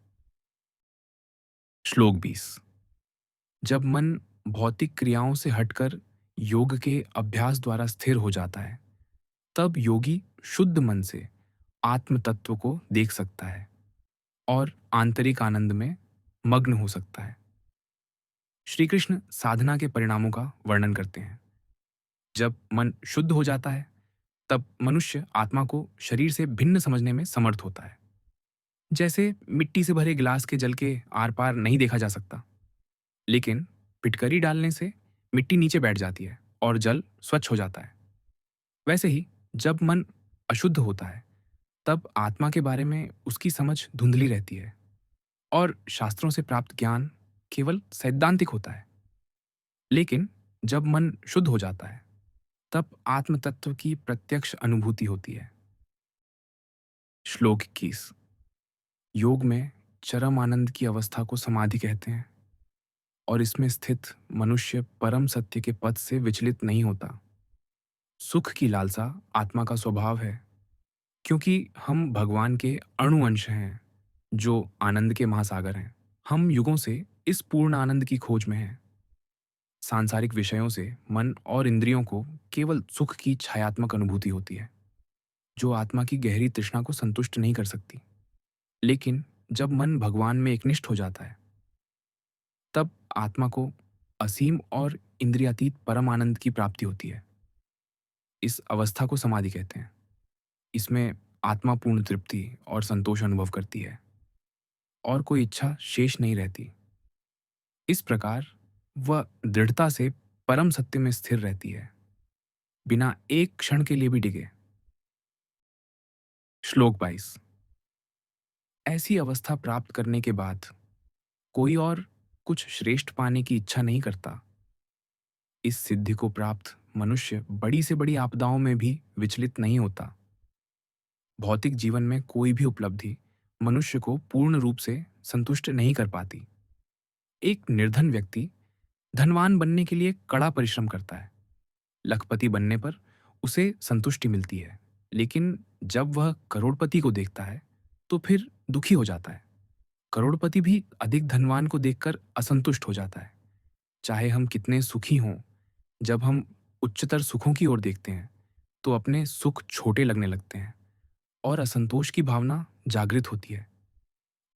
श्लोक 20। जब मन भौतिक क्रियाओं से हटकर योग के अभ्यास द्वारा स्थिर हो जाता है, तब योगी शुद्ध मन से आत्म तत्व को देख सकता है और आंतरिक आनंद में मग्न हो सकता है। श्री कृष्ण साधना के परिणामों का वर्णन करते हैं। जब मन शुद्ध हो जाता है, तब मनुष्य आत्मा को शरीर से भिन्न समझने में समर्थ होता है। जैसे मिट्टी से भरे गिलास के जल के आर पार नहीं देखा जा सकता, लेकिन फिटकरी डालने से मिट्टी नीचे बैठ जाती है और जल स्वच्छ हो जाता है। वैसे ही जब मन अशुद्ध होता है, तब आत्मा के बारे में उसकी समझ धुंधली रहती है और शास्त्रों से प्राप्त ज्ञान केवल सैद्धांतिक होता है। लेकिन जब मन शुद्ध हो जाता है, तब आत्म तत्व की प्रत्यक्ष अनुभूति होती है। श्लोक 21। योग में चरम आनंद की अवस्था को समाधि कहते हैं और इसमें स्थित मनुष्य परम सत्य के पथ से विचलित नहीं होता। सुख की लालसा आत्मा का स्वभाव है, क्योंकि हम भगवान के अणु अंश हैं जो आनंद के महासागर हैं। हम युगों से इस पूर्ण आनंद की खोज में हैं। सांसारिक विषयों से मन और इंद्रियों को केवल सुख की छायात्मक अनुभूति होती है, जो आत्मा की गहरी तृष्णा को संतुष्ट नहीं कर सकती। लेकिन जब मन भगवान में एकनिष्ठ हो जाता है, तब आत्मा को असीम और इंद्रियातीत परम आनंद की प्राप्ति होती है। इस अवस्था को समाधि कहते हैं। इसमें आत्मा पूर्ण तृप्ति और संतोष अनुभव करती है और कोई इच्छा शेष नहीं रहती। इस प्रकार वह दृढ़ता से परम सत्य में स्थिर रहती है, बिना एक क्षण के लिए भी डिगे। श्लोक 22। ऐसी अवस्था प्राप्त करने के बाद कोई और कुछ श्रेष्ठ पाने की इच्छा नहीं करता। इस सिद्धि को प्राप्त मनुष्य बड़ी से बड़ी आपदाओं में भी विचलित नहीं होता। भौतिक जीवन में कोई भी उपलब्धि मनुष्य को पूर्ण रूप से संतुष्ट नहीं कर पाती। एक निर्धन व्यक्ति धनवान बनने के लिए कड़ा परिश्रम करता है। लखपति बनने पर उसे संतुष्टि मिलती है, लेकिन जब वह करोड़पति को देखता है तो फिर दुखी हो जाता है। करोड़पति भी अधिक धनवान को देखकर असंतुष्ट हो जाता है। चाहे हम कितने सुखी हों, जब हम उच्चतर सुखों की ओर देखते हैं तो अपने सुख छोटे लगने लगते हैं और असंतोष की भावना जागृत होती है।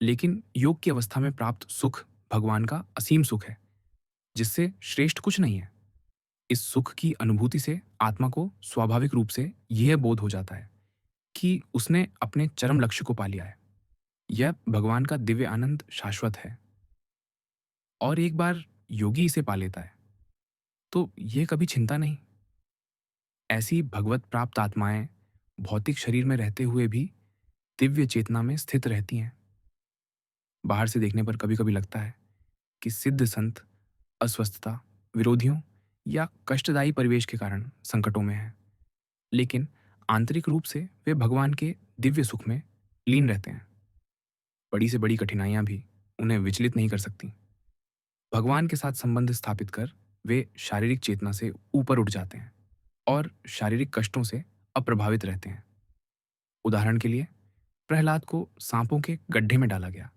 लेकिन योग की अवस्था में प्राप्त सुख भगवान का असीम सुख है, जिससे श्रेष्ठ कुछ नहीं है। इस सुख की अनुभूति से आत्मा को स्वाभाविक रूप से यह बोध हो जाता है कि उसने अपने चरम लक्ष्य को पा लिया है। यह भगवान का दिव्य आनंद शाश्वत है और एक बार योगी इसे पा लेता है तो यह कभी छिनता नहीं। ऐसी भगवत प्राप्त आत्माएं भौतिक शरीर में रहते हुए भी दिव्य चेतना में स्थित रहती हैं। बाहर से देखने पर कभी कभी लगता है कि सिद्ध संत अस्वस्थता, विरोधियों या कष्टदायी परिवेश के कारण संकटों में हैं, लेकिन आंतरिक रूप से वे भगवान के दिव्य सुख में लीन रहते हैं। बड़ी से बड़ी कठिनाइयां भी उन्हें विचलित नहीं कर सकती। भगवान के साथ संबंध स्थापित कर वे शारीरिक चेतना से ऊपर उठ जाते हैं और शारीरिक कष्टों से अप्रभावित रहते हैं। उदाहरण के लिए, प्रहलाद को सांपों के गड्ढे में डाला गया,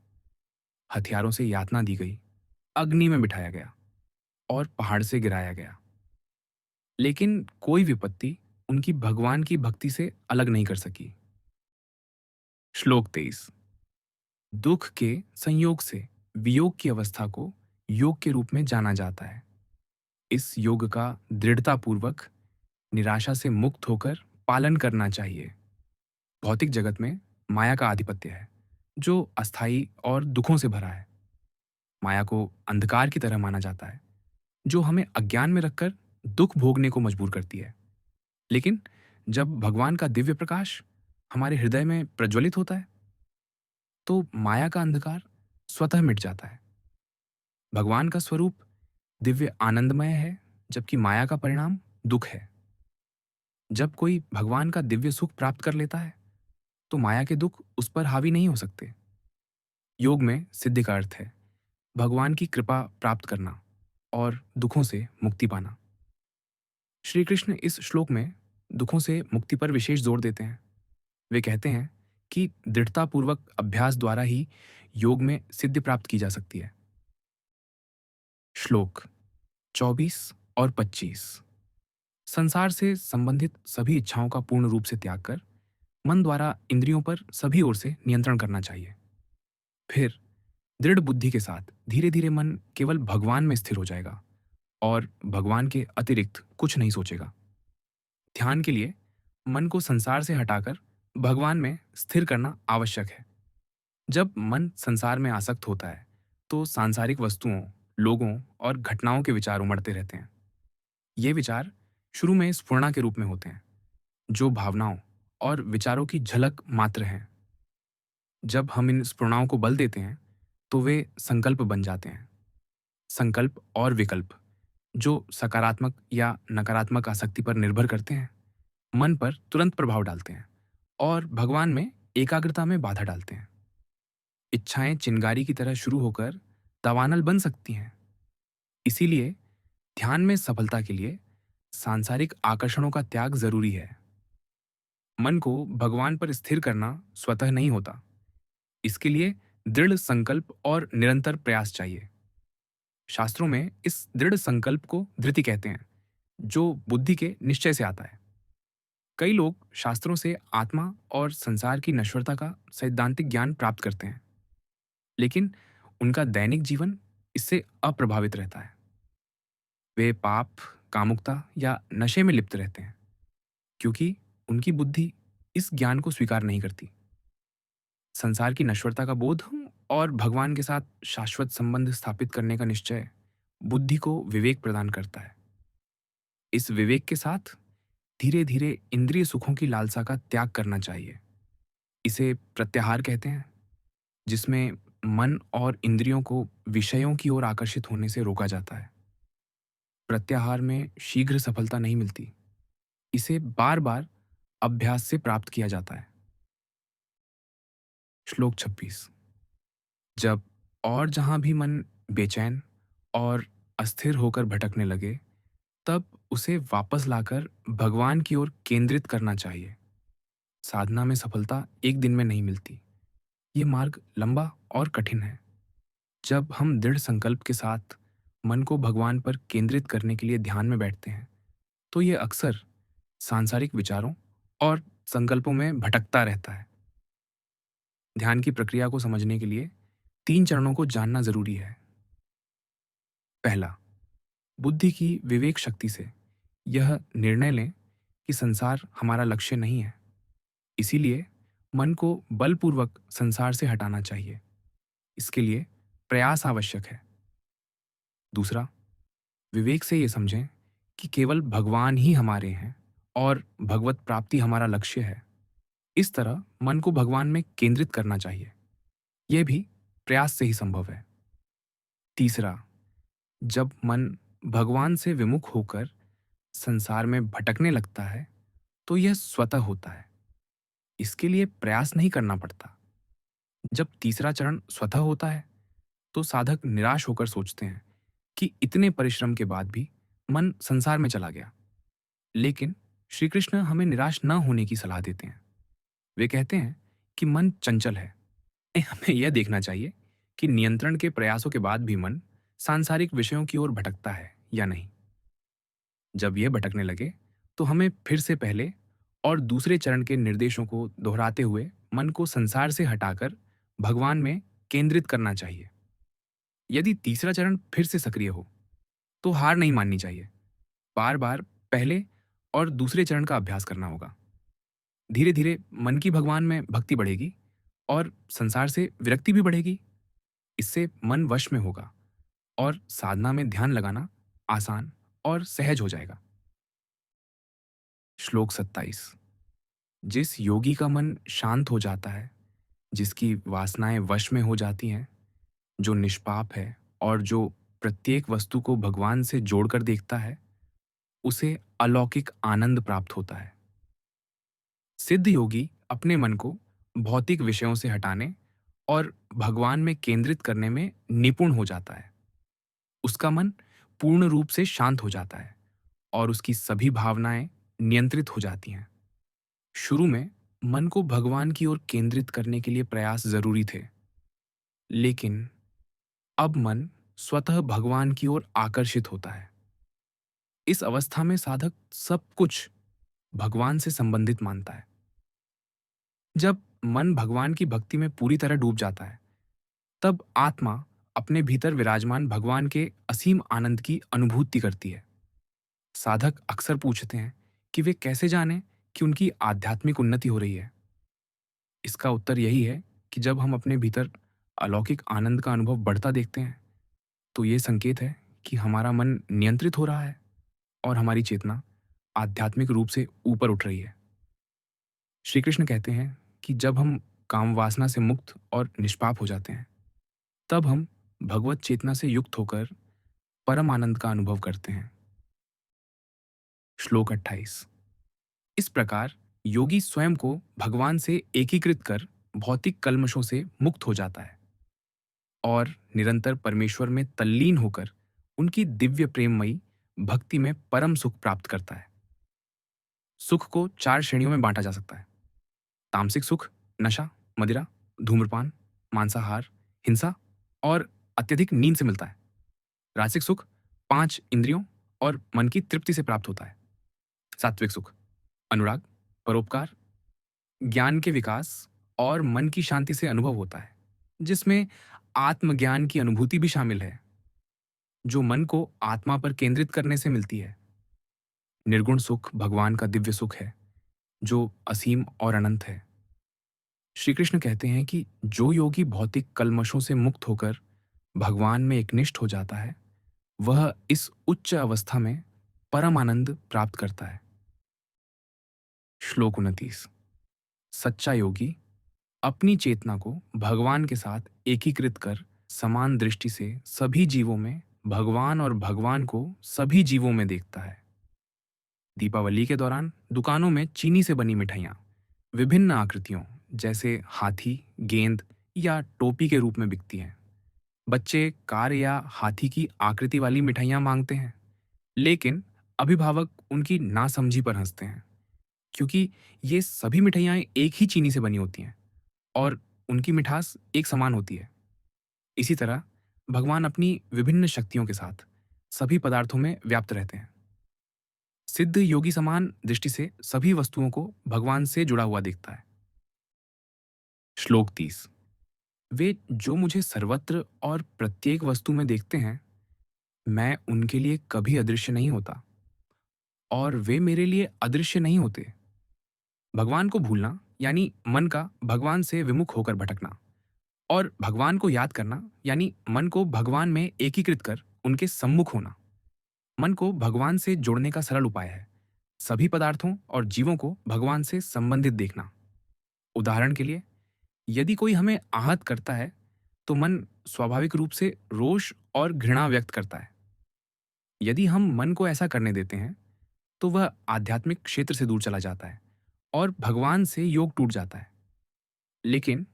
हथियारों से यातना दी गई, अग्नि में बिठाया गया और पहाड़ से गिराया गया, लेकिन कोई विपत्ति उनकी भगवान की भक्ति से अलग नहीं कर सकी। श्लोक 23। दुख के संयोग से वियोग की अवस्था को योग के रूप में जाना जाता है। इस योग का दृढ़तापूर्वक निराशा से मुक्त होकर पालन करना चाहिए। भौतिक जगत में माया का आधिपत्य है, जो अस्थायी और दुखों से भरा है। माया को अंधकार की तरह माना जाता है, जो हमें अज्ञान में रखकर दुख भोगने को मजबूर करती है। लेकिन जब भगवान का दिव्य प्रकाश हमारे हृदय में प्रज्वलित होता है, तो माया का अंधकार स्वतः मिट जाता है। भगवान का स्वरूप दिव्य आनंदमय है, जबकि माया का परिणाम दुख है। जब कोई भगवान का दिव्य सुख प्राप्त कर लेता है, तो माया के दुख उस पर हावी नहीं हो सकते। योग में सिद्धि का अर्थ है भगवान की कृपा प्राप्त करना और दुखों से मुक्ति पाना। श्री कृष्ण इस श्लोक में दुखों से मुक्ति पर विशेष जोर देते हैं। वे कहते हैं कि दृढ़तापूर्वक अभ्यास द्वारा ही योग में सिद्धि प्राप्त की जा सकती है। श्लोक 24 और 25। संसार से संबंधित सभी इच्छाओं का पूर्ण रूप से त्याग कर मन द्वारा इंद्रियों पर सभी ओर से नियंत्रण करना चाहिए। फिर दृढ़ बुद्धि के साथ धीरे धीरे मन केवल भगवान में स्थिर हो जाएगा और भगवान के अतिरिक्त कुछ नहीं सोचेगा। ध्यान के लिए मन को संसार से हटाकर भगवान में स्थिर करना आवश्यक है। जब मन संसार में आसक्त होता है, तो सांसारिक वस्तुओं, लोगों और घटनाओं के विचार उमड़ते रहते हैं। ये विचार शुरू में स्फुरणा के रूप में होते हैं, जो भावनाओं और विचारों की झलक मात्र हैं। जब हम इन स्फुरणाओं को बल देते हैं, तो वे संकल्प बन जाते हैं। संकल्प और विकल्प, जो सकारात्मक या नकारात्मक आसक्ति पर निर्भर करते हैं, मन पर तुरंत प्रभाव डालते हैं और भगवान में एकाग्रता में बाधा डालते हैं। इच्छाएं चिंगारी की तरह शुरू होकर दावानल बन सकती हैं। इसीलिए ध्यान में सफलता के लिए सांसारिक आकर्षणों का त्याग जरूरी है। मन को भगवान पर स्थिर करना स्वतः नहीं होता। इसके लिए दृढ़ संकल्प और निरंतर प्रयास चाहिए। शास्त्रों में इस दृढ़ संकल्प को धृति कहते हैं, जो बुद्धि के निश्चय से आता है। कई लोग शास्त्रों से आत्मा और संसार की नश्वरता का सैद्धांतिक ज्ञान प्राप्त करते हैं, लेकिन उनका दैनिक जीवन इससे अप्रभावित रहता है। वे पाप, कामुकता या नशे में लिप्त रहते हैं, क्योंकि उनकी बुद्धि इस ज्ञान को स्वीकार नहीं करती। संसार की नश्वरता का बोध और भगवान के साथ शाश्वत संबंध स्थापित करने का निश्चय बुद्धि को विवेक प्रदान करता है। इस विवेक के साथ धीरे धीरे इंद्रिय सुखों की लालसा का त्याग करना चाहिए। इसे प्रत्याहार कहते हैं, जिसमें मन और इंद्रियों को विषयों की ओर आकर्षित होने से रोका जाता है। प्रत्याहार में शीघ्र सफलता नहीं मिलती। इसे बार बार अभ्यास से प्राप्त किया जाता है। श्लोक 26। जब और जहां भी मन बेचैन और अस्थिर होकर भटकने लगे, तब उसे वापस लाकर भगवान की ओर केंद्रित करना चाहिए। साधना में सफलता एक दिन में नहीं मिलती। ये मार्ग लंबा और कठिन है। जब हम दृढ़ संकल्प के साथ मन को भगवान पर केंद्रित करने के लिए ध्यान में बैठते हैं, तो ये अक्सर सांसारिक विचारों और संकल्पों में भटकता रहता है। ध्यान की प्रक्रिया को समझने के लिए 3 चरणों को जानना जरूरी है। पहला, बुद्धि की विवेक शक्ति से यह निर्णय लें कि संसार हमारा लक्ष्य नहीं है। इसीलिए मन को बलपूर्वक संसार से हटाना चाहिए। इसके लिए प्रयास आवश्यक है। दूसरा, विवेक से ये समझें कि केवल भगवान ही हमारे हैं और भगवत प्राप्ति हमारा लक्ष्य है। इस तरह मन को भगवान में केंद्रित करना चाहिए। यह भी प्रयास से ही संभव है। तीसरा, जब मन भगवान से विमुख होकर संसार में भटकने लगता है, तो यह स्वतः होता है। इसके लिए प्रयास नहीं करना पड़ता। जब तीसरा चरण स्वतः होता है, तो साधक निराश होकर सोचते हैं कि इतने परिश्रम के बाद भी मन संसार में चला गया। लेकिन श्री कृष्ण हमें निराश न होने की सलाह देते हैं। वे कहते हैं कि मन चंचल है। हमें यह देखना चाहिए कि नियंत्रण के प्रयासों के बाद भी मन सांसारिक विषयों की ओर भटकता है या नहीं। जब यह भटकने लगे, तो हमें फिर से पहले और दूसरे चरण के निर्देशों को दोहराते हुए मन को संसार से हटाकर भगवान में केंद्रित करना चाहिए। यदि तीसरा चरण फिर से सक्रिय हो, तो हार नहीं माननी चाहिए। बार बार पहले और दूसरे चरण का अभ्यास करना होगा। धीरे धीरे मन की भगवान में भक्ति बढ़ेगी और संसार से विरक्ति भी बढ़ेगी। इससे मन वश में होगा और साधना में ध्यान लगाना आसान और सहज हो जाएगा। श्लोक 27। जिस योगी का मन शांत हो जाता है, जिसकी वासनाएं वश में हो जाती हैं, जो निष्पाप है और जो प्रत्येक वस्तु को भगवान से जोड़कर देखता है, उसे अलौकिक आनंद प्राप्त होता है। सिद्ध योगी अपने मन को भौतिक विषयों से हटाने और भगवान में केंद्रित करने में निपुण हो जाता है। उसका मन पूर्ण रूप से शांत हो जाता है और उसकी सभी भावनाएं नियंत्रित हो जाती हैं। शुरू में मन को भगवान की ओर केंद्रित करने के लिए प्रयास जरूरी थे, लेकिन अब मन स्वतः भगवान की ओर आकर्षित होता है। इस अवस्था में साधक सब कुछ भगवान से संबंधित मानता है। जब मन भगवान की भक्ति में पूरी तरह डूब जाता है, तब आत्मा अपने भीतर विराजमान भगवान के असीम आनंद की अनुभूति करती है। साधक अक्सर पूछते हैं कि वे कैसे जानें कि उनकी आध्यात्मिक उन्नति हो रही है? इसका उत्तर यही है कि जब हम अपने भीतर अलौकिक आनंद का अनुभव बढ़ता देखते हैं, तो ये संकेत है कि हमारा मन नियंत्रित हो रहा है और हमारी चेतना आध्यात्मिक रूप से ऊपर उठ रही है। श्री कृष्ण कहते हैं कि जब हम काम वासना से मुक्त और निष्पाप हो जाते हैं, तब हम भगवत चेतना से युक्त होकर परम आनंद का अनुभव करते हैं। श्लोक 28। इस प्रकार योगी स्वयं को भगवान से एकीकृत कर भौतिक कल्मशों से मुक्त हो जाता है और निरंतर परमेश्वर में तल्लीन होकर उनकी दिव्य प्रेममयी भक्ति में परम सुख प्राप्त करता है। सुख को 4 श्रेणियों में बांटा जा सकता है। तामसिक सुख नशा, मदिरा, धूम्रपान, मांसाहार, हिंसा और अत्यधिक नींद से मिलता है। राजसिक सुख 5 इंद्रियों और मन की तृप्ति से प्राप्त होता है। सात्विक सुख अनुराग, परोपकार, ज्ञान के विकास और मन की शांति से अनुभव होता है, जिसमें आत्मज्ञान की अनुभूति भी शामिल है, जो मन को आत्मा पर केंद्रित करने से मिलती है। निर्गुण सुख भगवान का दिव्य सुख है, जो असीम और अनंत है। श्री कृष्ण कहते हैं कि जो योगी भौतिक कल्मशों से मुक्त होकर भगवान में एकनिष्ठ हो जाता है, वह इस उच्च अवस्था में परम आनंद प्राप्त करता है। श्लोक 29। सच्चा योगी अपनी चेतना को भगवान के साथ एकीकृत कर समान दृष्टि से सभी जीवों में भगवान और भगवान को सभी जीवों में देखता है। दीपावली के दौरान दुकानों में चीनी से बनी मिठाइयाँ विभिन्न आकृतियों जैसे हाथी, गेंद या टोपी के रूप में बिकती हैं। बच्चे कार या हाथी की आकृति वाली मिठाइयाँ मांगते हैं, लेकिन अभिभावक उनकी नासमझी पर हंसते हैं, क्योंकि ये सभी मिठाइयाँ एक ही चीनी से बनी होती हैं और उनकी मिठास एक समान होती है। इसी तरह भगवान अपनी विभिन्न शक्तियों के साथ सभी पदार्थों में व्याप्त रहते हैं। सिद्ध योगी समान दृष्टि से सभी वस्तुओं को भगवान से जुड़ा हुआ देखता है। श्लोक 30। वे जो मुझे सर्वत्र और प्रत्येक वस्तु में देखते हैं, मैं उनके लिए कभी अदृश्य नहीं होता और वे मेरे लिए अदृश्य नहीं होते। भगवान को भूलना यानी मन का भगवान से विमुख होकर भटकना और भगवान को याद करना यानी मन को भगवान में एकीकृत कर उनके सम्मुख होना मन को भगवान से जोड़ने का सरल उपाय है। सभी पदार्थों और जीवों को भगवान से संबंधित देखना। उदाहरण के लिए, यदि कोई हमें आहत करता है, तो मन स्वाभाविक रूप से रोष और घृणा व्यक्त करता है। यदि हम मन को ऐसा करने देते हैं, तो वह आध्यात्मिक क्षेत्र से दूर चला जाता है और भगवान से योग टूट जाता है। लेकिन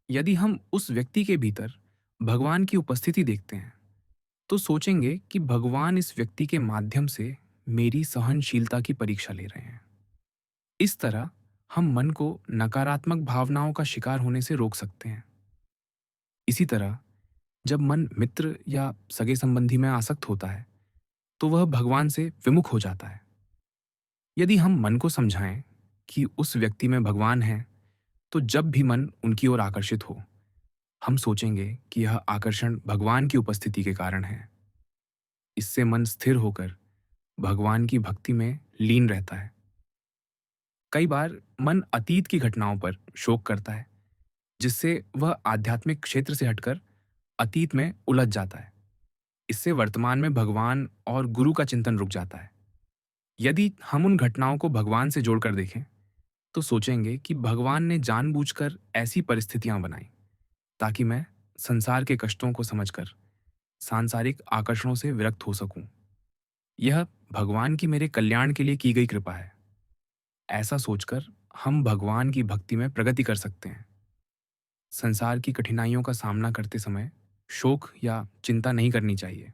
यदि हम उस व्यक्ति के भीतर भगवान की उपस्थिति देखते हैं, तो सोचेंगे कि भगवान इस व्यक्ति के माध्यम से मेरी सहनशीलता की परीक्षा ले रहे हैं। इस तरह हम मन को नकारात्मक भावनाओं का शिकार होने से रोक सकते हैं। इसी तरह जब मन मित्र या सगे संबंधी में आसक्त होता है, तो वह भगवान से विमुख हो जाता है। यदि हम मन को समझाएं कि उस व्यक्ति में भगवान है, तो जब भी मन उनकी ओर आकर्षित हो, हम सोचेंगे कि यह आकर्षण भगवान की उपस्थिति के कारण है। इससे मन स्थिर होकर भगवान की भक्ति में लीन रहता है। कई बार मन अतीत की घटनाओं पर शोक करता है, जिससे वह आध्यात्मिक क्षेत्र से हटकर अतीत में उलझ जाता है। इससे वर्तमान में भगवान और गुरु का चिंतन रुक जाता है। यदि हम उन घटनाओं को भगवान से जोड़कर देखें, तो सोचेंगे कि भगवान ने जानबूझकर ऐसी परिस्थितियां बनाई ताकि मैं संसार के कष्टों को समझकर सांसारिक आकर्षणों से विरक्त हो सकूं। यह भगवान की मेरे कल्याण के लिए की गई कृपा है। ऐसा सोचकर हम भगवान की भक्ति में प्रगति कर सकते हैं। संसार की कठिनाइयों का सामना करते समय शोक या चिंता नहीं करनी चाहिए।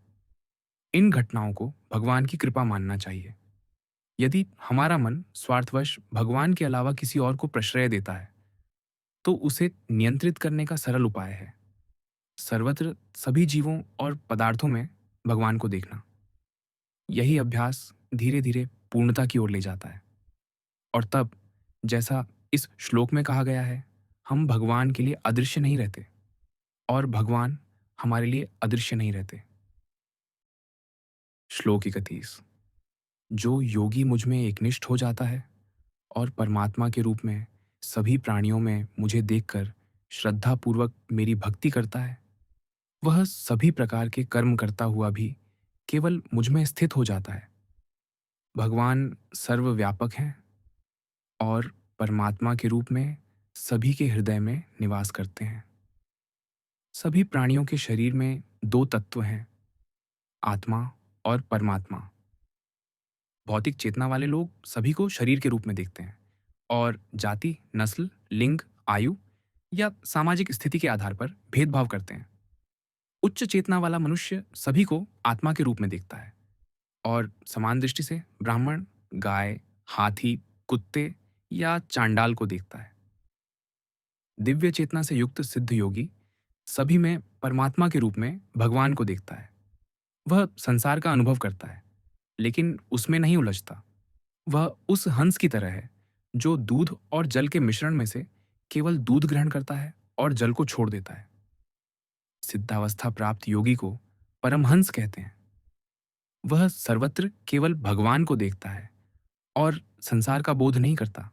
इन घटनाओं को भगवान की कृपा मानना चाहिए। यदि हमारा मन स्वार्थवश भगवान के अलावा किसी और को प्रश्रय देता है, तो उसे नियंत्रित करने का सरल उपाय है सर्वत्र सभी जीवों और पदार्थों में भगवान को देखना। यही अभ्यास धीरे धीरे पूर्णता की ओर ले जाता है और तब, जैसा इस श्लोक में कहा गया है, हम भगवान के लिए अदृश्य नहीं रहते और भगवान हमारे लिए अदृश्य नहीं रहते। श्लोक 31। जो योगी मुझ में एकनिष्ठ हो जाता है और परमात्मा के रूप में सभी प्राणियों में मुझे देखकर श्रद्धापूर्वक मेरी भक्ति करता है, वह सभी प्रकार के कर्म करता हुआ भी केवल मुझ में स्थित हो जाता है। भगवान सर्वव्यापक हैं और परमात्मा के रूप में सभी के हृदय में निवास करते हैं। सभी प्राणियों के शरीर में दो तत्व हैं, आत्मा और परमात्मा। भौतिक चेतना वाले लोग सभी को शरीर के रूप में देखते हैं और जाति, नस्ल, लिंग, आयु या सामाजिक स्थिति के आधार पर भेदभाव करते हैं। उच्च चेतना वाला मनुष्य सभी को आत्मा के रूप में देखता है और समान दृष्टि से ब्राह्मण, गाय, हाथी, कुत्ते या चांडाल को देखता है। दिव्य चेतना से युक्त सिद्ध योगी सभी में परमात्मा के रूप में भगवान को देखता है। वह संसार का अनुभव करता है, लेकिन उसमें नहीं उलझता। वह उस हंस की तरह है जो दूध और जल के मिश्रण में से केवल दूध ग्रहण करता है और जल को छोड़ देता है। सिद्धावस्था प्राप्त योगी को परमहंस कहते हैं। वह सर्वत्र केवल भगवान को देखता है और संसार का बोध नहीं करता।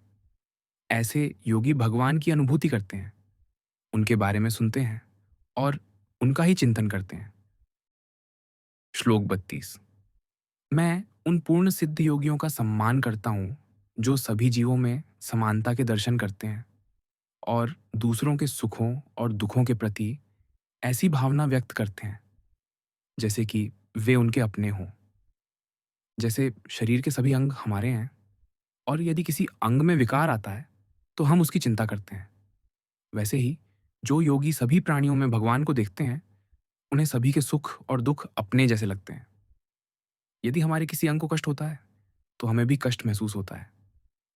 ऐसे योगी भगवान की अनुभूति करते हैं, उनके बारे में सुनते हैं और उनका ही चिंतन करते हैं। श्लोक 32। मैं उन पूर्ण सिद्ध योगियों का सम्मान करता हूँ जो सभी जीवों में समानता के दर्शन करते हैं और दूसरों के सुखों और दुखों के प्रति ऐसी भावना व्यक्त करते हैं जैसे कि वे उनके अपने हों। जैसे शरीर के सभी अंग हमारे हैं और यदि किसी अंग में विकार आता है तो हम उसकी चिंता करते हैं, वैसे ही जो योगी सभी प्राणियों में भगवान को देखते हैं, उन्हें सभी के सुख और दुख अपने जैसे लगते हैं। यदि हमारे किसी अंग को कष्ट होता है तो हमें भी कष्ट महसूस होता है।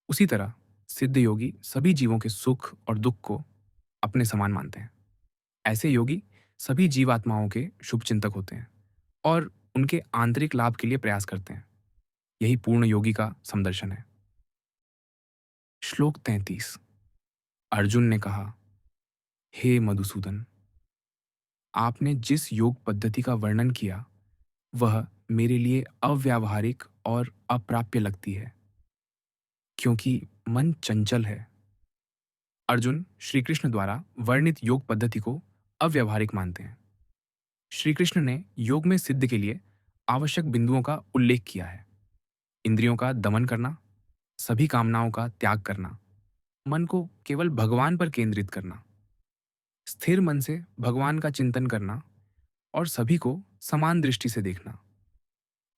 उसी तरह सिद्ध योगी सभी जीवों के सुख और दुख को अपने समान मानते हैं। ऐसे योगी सभी जीवात्माओं के शुभ चिंतक होते हैं और उनके आंतरिक लाभ के लिए प्रयास करते हैं। यही पूर्ण योगी का समदर्शन है। श्लोक 33। अर्जुन ने कहा, हे मधुसूदन, आपने जिस योग पद्धति का वर्णन किया वह मेरे लिए अव्यावहारिक और अप्राप्य लगती है, क्योंकि मन चंचल है। अर्जुन श्री कृष्ण द्वारा वर्णित योग पद्धति को अव्यावहारिक मानते हैं। श्री कृष्ण ने योग में सिद्ध के लिए आवश्यक बिंदुओं का उल्लेख किया है। इंद्रियों का दमन करना, सभी कामनाओं का त्याग करना, मन को केवल भगवान पर केंद्रित करना, स्थिर मन से भगवान का चिंतन करना और सभी को समान दृष्टि से देखना।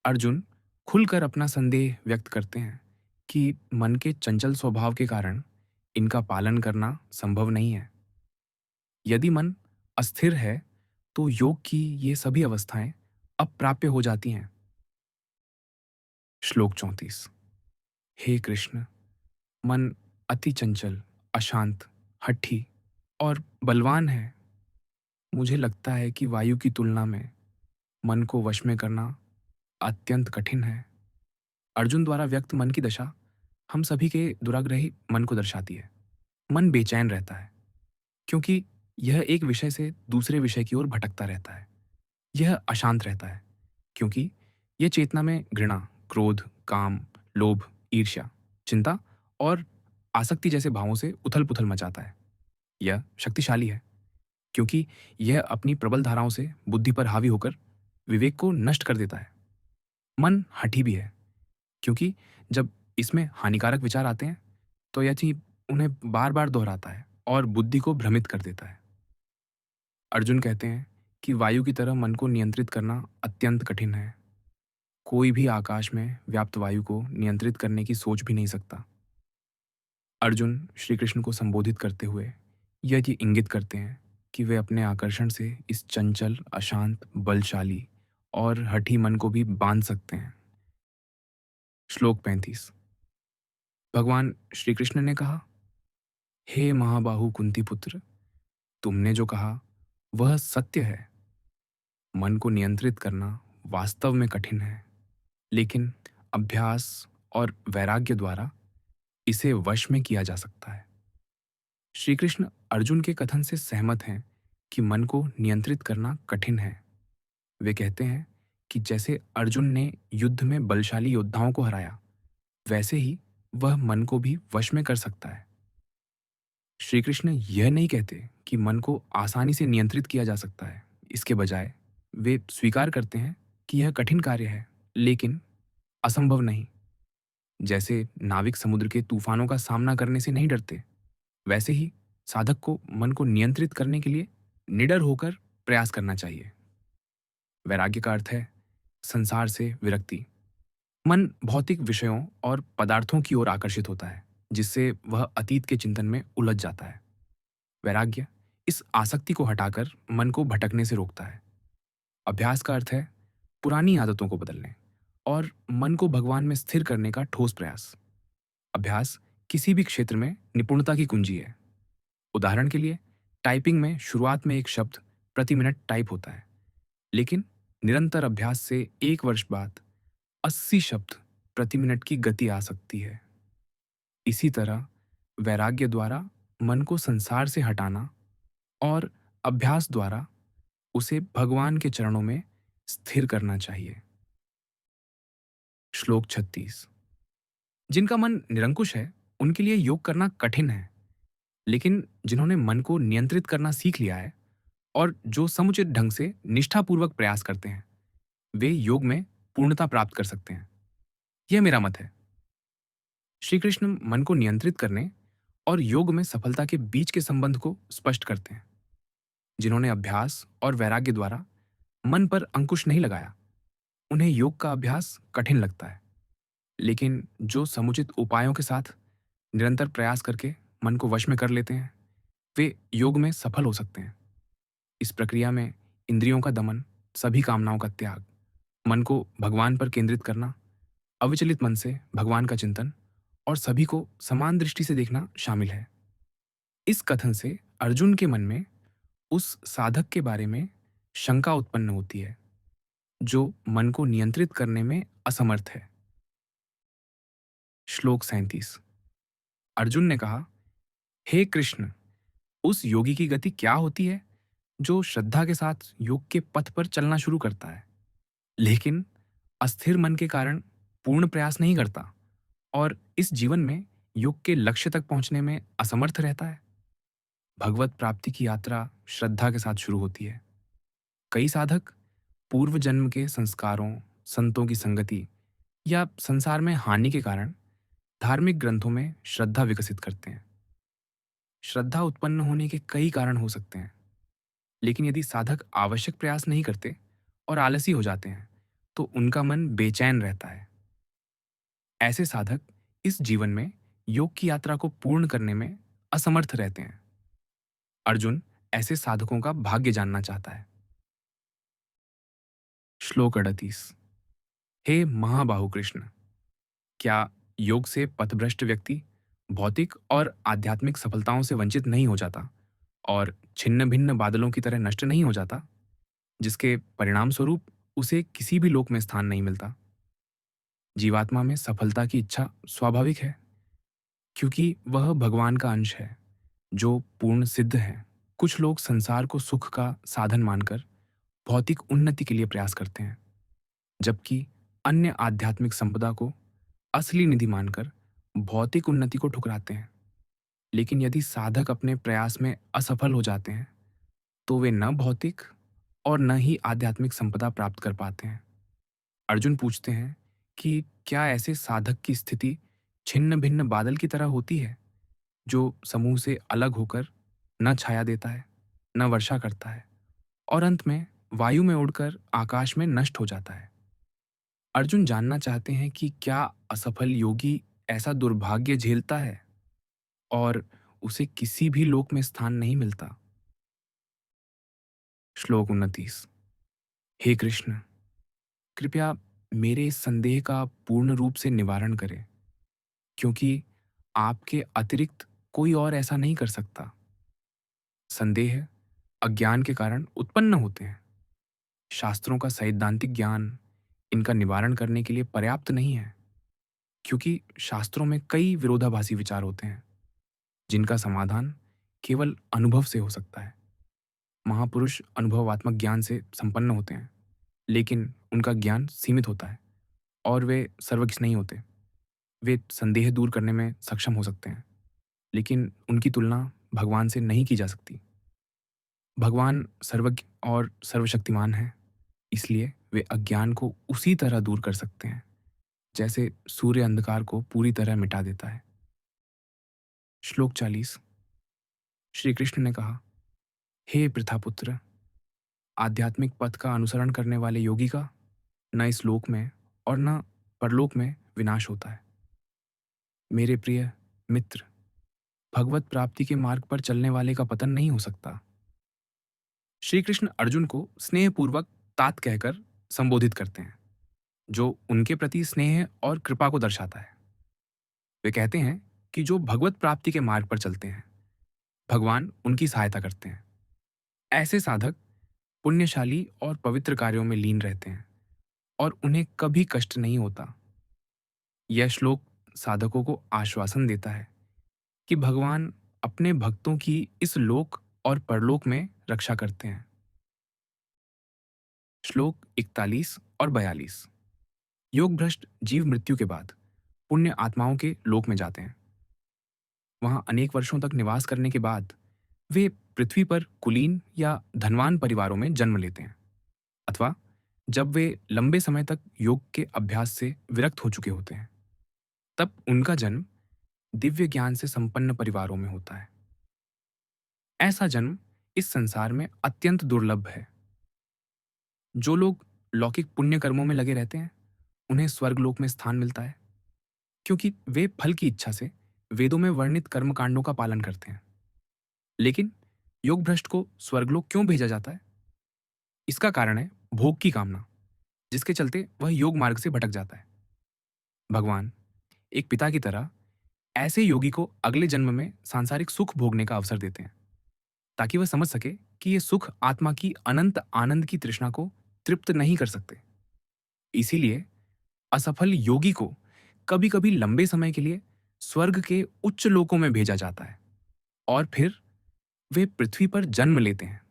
अर्जुन खुलकर अपना संदेह व्यक्त करते हैं कि मन के चंचल स्वभाव के कारण इनका पालन करना संभव नहीं है। यदि मन अस्थिर है तो योग की ये सभी अवस्थाएं अप्राप्य हो जाती हैं। श्लोक 34। हे कृष्ण, मन अति चंचल, अशांत, हठी और बलवान है। मुझे लगता है कि वायु की तुलना में मन को वश में करना अत्यंत कठिन है। अर्जुन द्वारा व्यक्त मन की दशा हम सभी के दुराग्रही मन को दर्शाती है। मन बेचैन रहता है क्योंकि यह एक विषय से दूसरे विषय की ओर भटकता रहता है। यह अशांत रहता है क्योंकि यह चेतना में घृणा, क्रोध, काम, लोभ, ईर्ष्या, चिंता और आसक्ति जैसे भावों से उथल-पुथल मचाता है। यह शक्तिशाली है क्योंकि यह अपनी प्रबल धाराओं से बुद्धि पर हावी होकर विवेक को नष्ट कर देता है। मन हठी भी है क्योंकि जब इसमें हानिकारक विचार आते हैं तो यह चीज उन्हें बार-बार दोहराता है और बुद्धि को भ्रमित कर देता है। अर्जुन कहते हैं कि वायु की तरह मन को नियंत्रित करना अत्यंत कठिन है। कोई भी आकाश में व्याप्त वायु को नियंत्रित करने की सोच भी नहीं सकता। अर्जुन श्री कृष्ण को संबोधित करते हुए यह इंगित करते हैं कि वे अपने आकर्षण से इस चंचल, अशांत, बलशाली और हठी मन को भी बांध सकते हैं। श्लोक 35। भगवान श्री कृष्ण ने कहा, हे महाबाहु कुंती पुत्र, तुमने जो कहा वह सत्य है। मन को नियंत्रित करना वास्तव में कठिन है, लेकिन अभ्यास और वैराग्य द्वारा इसे वश में किया जा सकता है। श्री कृष्ण अर्जुन के कथन से सहमत हैं कि मन को नियंत्रित करना कठिन है। वे कहते हैं कि जैसे अर्जुन ने युद्ध में बलशाली योद्धाओं को हराया, वैसे ही वह मन को भी वश में कर सकता है। श्री कृष्ण यह नहीं कहते कि मन को आसानी से नियंत्रित किया जा सकता है। इसके बजाय वे स्वीकार करते हैं कि यह कठिन कार्य है, लेकिन असंभव नहीं। जैसे नाविक समुद्र के तूफानों का सामना करने से नहीं डरते, वैसे ही साधक को मन को नियंत्रित करने के लिए निडर होकर प्रयास करना चाहिए। वैराग्य का अर्थ है संसार से विरक्ति। मन भौतिक विषयों और पदार्थों की ओर आकर्षित होता है, जिससे वह अतीत के चिंतन में उलझ जाता है। वैराग्य इस आसक्ति को हटाकर मन को भटकने से रोकता है। अभ्यास का अर्थ है पुरानी आदतों को बदलने और मन को भगवान में स्थिर करने का ठोस प्रयास। अभ्यास किसी भी क्षेत्र में निपुणता की कुंजी है। उदाहरण के लिए, टाइपिंग में शुरुआत में एक शब्द प्रति मिनट टाइप होता है, लेकिन निरंतर अभ्यास से 1 वर्ष बाद 80 शब्द प्रति मिनट की गति आ सकती है। इसी तरह वैराग्य द्वारा मन को संसार से हटाना और अभ्यास द्वारा उसे भगवान के चरणों में स्थिर करना चाहिए। श्लोक 36। जिनका मन निरंकुश है, उनके लिए योग करना कठिन है, लेकिन जिन्होंने मन को नियंत्रित करना सीख लिया है और जो समुचित ढंग से निष्ठापूर्वक प्रयास करते हैं, वे योग में पूर्णता प्राप्त कर सकते हैं। यह मेरा मत है। श्री कृष्ण मन को नियंत्रित करने और योग में सफलता के बीच के संबंध को स्पष्ट करते हैं। जिन्होंने अभ्यास और वैराग्य द्वारा मन पर अंकुश नहीं लगाया, उन्हें योग का अभ्यास कठिन लगता है, लेकिन जो समुचित उपायों के साथ निरंतर प्रयास करके मन को वश में कर लेते हैं, वे योग में सफल हो सकते हैं। इस प्रक्रिया में इंद्रियों का दमन, सभी कामनाओं का त्याग, मन को भगवान पर केंद्रित करना, अविचलित मन से भगवान का चिंतन और सभी को समान दृष्टि से देखना शामिल है। इस कथन से अर्जुन के मन में उस साधक के बारे में शंका उत्पन्न होती है जो मन को नियंत्रित करने में असमर्थ है। श्लोक 37। अर्जुन ने कहा, हे कृष्ण, उस योगी की गति क्या होती है जो श्रद्धा के साथ योग के पथ पर चलना शुरू करता है, लेकिन अस्थिर मन के कारण पूर्ण प्रयास नहीं करता और इस जीवन में योग के लक्ष्य तक पहुंचने में असमर्थ रहता है? भगवत प्राप्ति की यात्रा श्रद्धा के साथ शुरू होती है। कई साधक पूर्व जन्म के संस्कारों, संतों की संगति या संसार में हानि के कारण धार्मिक ग्रंथों में श्रद्धा विकसित करते हैं। श्रद्धा उत्पन्न होने के कई कारण हो सकते हैं, लेकिन यदि साधक आवश्यक प्रयास नहीं करते और आलसी हो जाते हैं, तो उनका मन बेचैन रहता है। ऐसे साधक इस जीवन में योग की यात्रा को पूर्ण करने में असमर्थ रहते हैं। अर्जुन ऐसे साधकों का भाग्य जानना चाहता है। श्लोक 38। हे महाबाहु कृष्ण, क्या योग से पथभ्रष्ट व्यक्ति भौतिक और आध्यात्मिक सफलताओं से वंचित नहीं हो जाता और छिन्न भिन्न बादलों की तरह नष्ट नहीं हो जाता, जिसके परिणाम स्वरूप उसे किसी भी लोक में स्थान नहीं मिलता? जीवात्मा में सफलता की इच्छा स्वाभाविक है, क्योंकि वह भगवान का अंश है जो पूर्ण सिद्ध है। कुछ लोग संसार को सुख का साधन मानकर भौतिक उन्नति के लिए प्रयास करते हैं, जबकि अन्य आध्यात्मिक संपदा को असली निधि मानकर भौतिक उन्नति को ठुकराते हैं। लेकिन यदि साधक अपने प्रयास में असफल हो जाते हैं, तो वे न भौतिक और न ही आध्यात्मिक संपदा प्राप्त कर पाते हैं। अर्जुन पूछते हैं कि क्या ऐसे साधक की स्थिति छिन्न भिन्न बादल की तरह होती है, जो समूह से अलग होकर न छाया देता है, न वर्षा करता है और अंत में वायु में उड़कर आकाश में नष्ट हो जाता है? अर्जुन जानना चाहते हैं कि क्या असफल योगी ऐसा दुर्भाग्य झेलता है और उसे किसी भी लोक में स्थान नहीं मिलता? श्लोक 29। हे कृष्ण, कृपया मेरे इस संदेह का पूर्ण रूप से निवारण करें, क्योंकि आपके अतिरिक्त कोई और ऐसा नहीं कर सकता। संदेह अज्ञान के कारण उत्पन्न होते हैं। शास्त्रों का सैद्धांतिक ज्ञान इनका निवारण करने के लिए पर्याप्त नहीं है, क्योंकि शास्त्रों में कई विरोधाभासी विचार होते हैं जिनका समाधान केवल अनुभव से हो सकता है। महापुरुष अनुभवात्मक ज्ञान से संपन्न होते हैं, लेकिन उनका ज्ञान सीमित होता है और वे सर्वज्ञ नहीं होते। वे संदेह दूर करने में सक्षम हो सकते हैं, लेकिन उनकी तुलना भगवान से नहीं की जा सकती। भगवान सर्वज्ञ और सर्वशक्तिमान हैं, इसलिए वे अज्ञान को उसी तरह दूर कर सकते हैं, जैसे सूर्य अंधकार को पूरी तरह मिटा देता है। श्लोक 40। श्री कृष्ण ने कहा, हे पृथापुत्र, आध्यात्मिक पथ का अनुसरण करने वाले योगी का न इस लोक में और न परलोक में विनाश होता है। मेरे प्रिय मित्र, भगवत प्राप्ति के मार्ग पर चलने वाले का पतन नहीं हो सकता। श्री कृष्ण अर्जुन को स्नेहपूर्वक तात कहकर संबोधित करते हैं, जो उनके प्रति स्नेह और कृपा को दर्शाता है। वे कहते हैं कि जो भगवत प्राप्ति के मार्ग पर चलते हैं, भगवान उनकी सहायता करते हैं। ऐसे साधक पुण्यशाली और पवित्र कार्यों में लीन रहते हैं और उन्हें कभी कष्ट नहीं होता। यह श्लोक साधकों को आश्वासन देता है कि भगवान अपने भक्तों की इस लोक और परलोक में रक्षा करते हैं। श्लोक 41 और 42। योग भ्रष्ट जीव मृत्यु के बाद पुण्य आत्माओं के लोक में जाते हैं। वहां अनेक वर्षों तक निवास करने के बाद वे पृथ्वी पर कुलीन या धनवान परिवारों में जन्म लेते हैं, अथवा जब वे लंबे समय तक योग के अभ्यास से विरक्त हो चुके होते हैं, तब उनका जन्म दिव्य ज्ञान से संपन्न परिवारों में होता है। ऐसा जन्म इस संसार में अत्यंत दुर्लभ है। जो लोग लौकिक पुण्य कर्मों में लगे रहते हैं, उन्हें स्वर्गलोक में स्थान मिलता है, क्योंकि वे फल की इच्छा से वेदों में वर्णित कर्मकांडों का पालन करते हैं। लेकिन योग भ्रष्ट को स्वर्गलोक क्यों भेजा जाता है? इसका कारण है भोग की कामना, जिसके चलते वह योग मार्ग से भटक जाता है। भगवान एक पिता की तरह ऐसे योगी को अगले जन्म में सांसारिक सुख भोगने का अवसर देते हैं, ताकि वह समझ सके कि ये सुख आत्मा की अनंत आनंद की तृष्णा को तृप्त नहीं कर सकते। इसीलिए असफल योगी को कभी कभी लंबे समय के लिए स्वर्ग के उच्च लोकों में भेजा जाता है और फिर वे पृथ्वी पर जन्म लेते हैं।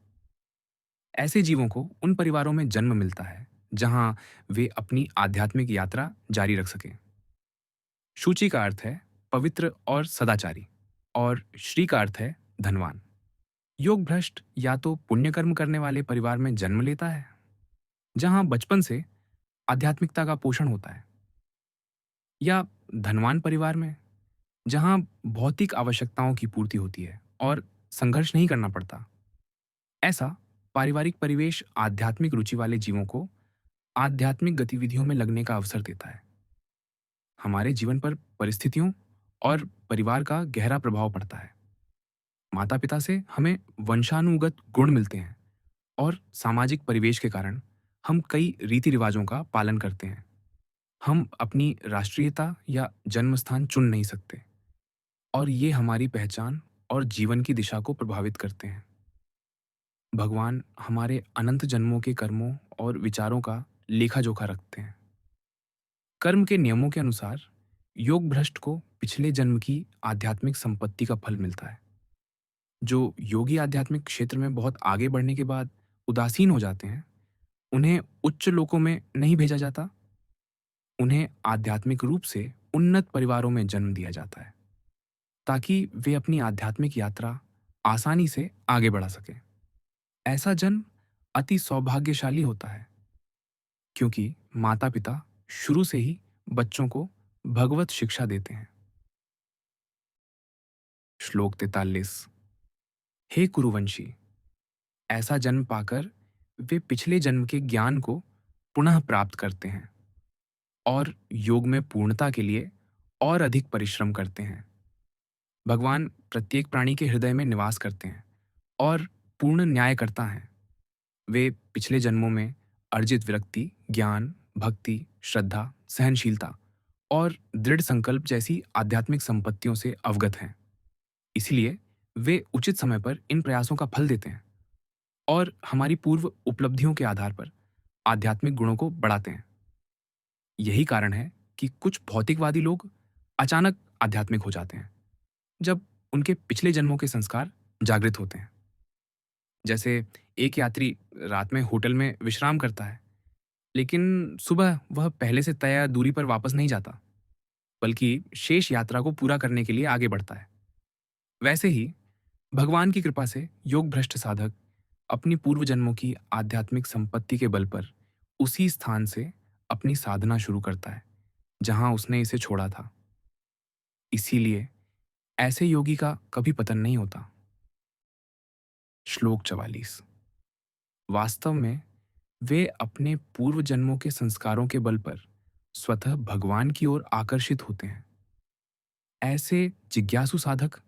ऐसे जीवों को उन परिवारों में जन्म मिलता है जहां वे अपनी आध्यात्मिक यात्रा जारी रख सकें। शुचि का अर्थ है पवित्र और सदाचारी, और श्री का अर्थ है धनवान। योग भ्रष्ट या तो पुण्य कर्म करने वाले परिवार में जन्म लेता है, जहां बचपन से आध्यात्मिकता का पोषण होता है, या धनवान परिवार में, जहां भौतिक आवश्यकताओं की पूर्ति होती है और संघर्ष नहीं करना पड़ता। ऐसा पारिवारिक परिवेश आध्यात्मिक रुचि वाले जीवों को आध्यात्मिक गतिविधियों में लगने का अवसर देता है। हमारे जीवन पर परिस्थितियों और परिवार का गहरा प्रभाव पड़ता है। माता पिता से हमें वंशानुगत गुण मिलते हैं और सामाजिक परिवेश के कारण हम कई रीति रिवाजों का पालन करते हैं। हम अपनी राष्ट्रीयता या जन्म स्थान चुन नहीं सकते, और ये हमारी पहचान और जीवन की दिशा को प्रभावित करते हैं। भगवान हमारे अनंत जन्मों के कर्मों और विचारों का लेखा जोखा रखते हैं। कर्म के नियमों के अनुसार योग भ्रष्ट को पिछले जन्म की आध्यात्मिक संपत्ति का फल मिलता है। जो योगी आध्यात्मिक क्षेत्र में बहुत आगे बढ़ने के बाद उदासीन हो जाते हैं, उन्हें उच्च लोकों में नहीं भेजा जाता। उन्हें आध्यात्मिक रूप से उन्नत परिवारों में जन्म दिया जाता है, ताकि वे अपनी आध्यात्मिक यात्रा आसानी से आगे बढ़ा सकें। ऐसा जन्म अति सौभाग्यशाली होता है, क्योंकि माता पिता शुरू से ही बच्चों को भगवत शिक्षा देते हैं। श्लोक 43। हे कुरुवंशी, ऐसा जन्म पाकर वे पिछले जन्म के ज्ञान को पुनः प्राप्त करते हैं और योग में पूर्णता के लिए और अधिक परिश्रम करते हैं। भगवान प्रत्येक प्राणी के हृदय में निवास करते हैं और पूर्ण न्याय करता है। वे पिछले जन्मों में अर्जित विरक्ति, ज्ञान, भक्ति, श्रद्धा, सहनशीलता और दृढ़ संकल्प जैसी आध्यात्मिक संपत्तियों से अवगत हैं। इसलिए वे उचित समय पर इन प्रयासों का फल देते हैं और हमारी पूर्व उपलब्धियों के आधार पर आध्यात्मिक गुणों को बढ़ाते हैं। यही कारण है कि कुछ भौतिकवादी लोग अचानक आध्यात्मिक हो जाते हैं जब उनके पिछले जन्मों के संस्कार जागृत होते हैं। जैसे एक यात्री रात में होटल में विश्राम करता है, लेकिन सुबह वह पहले से तय दूरी पर वापस नहीं जाता, बल्कि शेष यात्रा को पूरा करने के लिए आगे बढ़ता है। वैसे ही भगवान की कृपा से योग भ्रष्ट साधक अपनी पूर्व जन्मों की आध्यात्मिक संपत्ति के बल पर उसी स्थान से अपनी साधना शुरू करता है जहां उसने इसे छोड़ा था। इसीलिए ऐसे योगी का कभी पतन नहीं होता। श्लोक 44। वास्तव में वे अपने पूर्व जन्मों के संस्कारों के बल पर स्वतः भगवान की ओर आकर्षित होते हैं। ऐसे जिज्ञासु साधक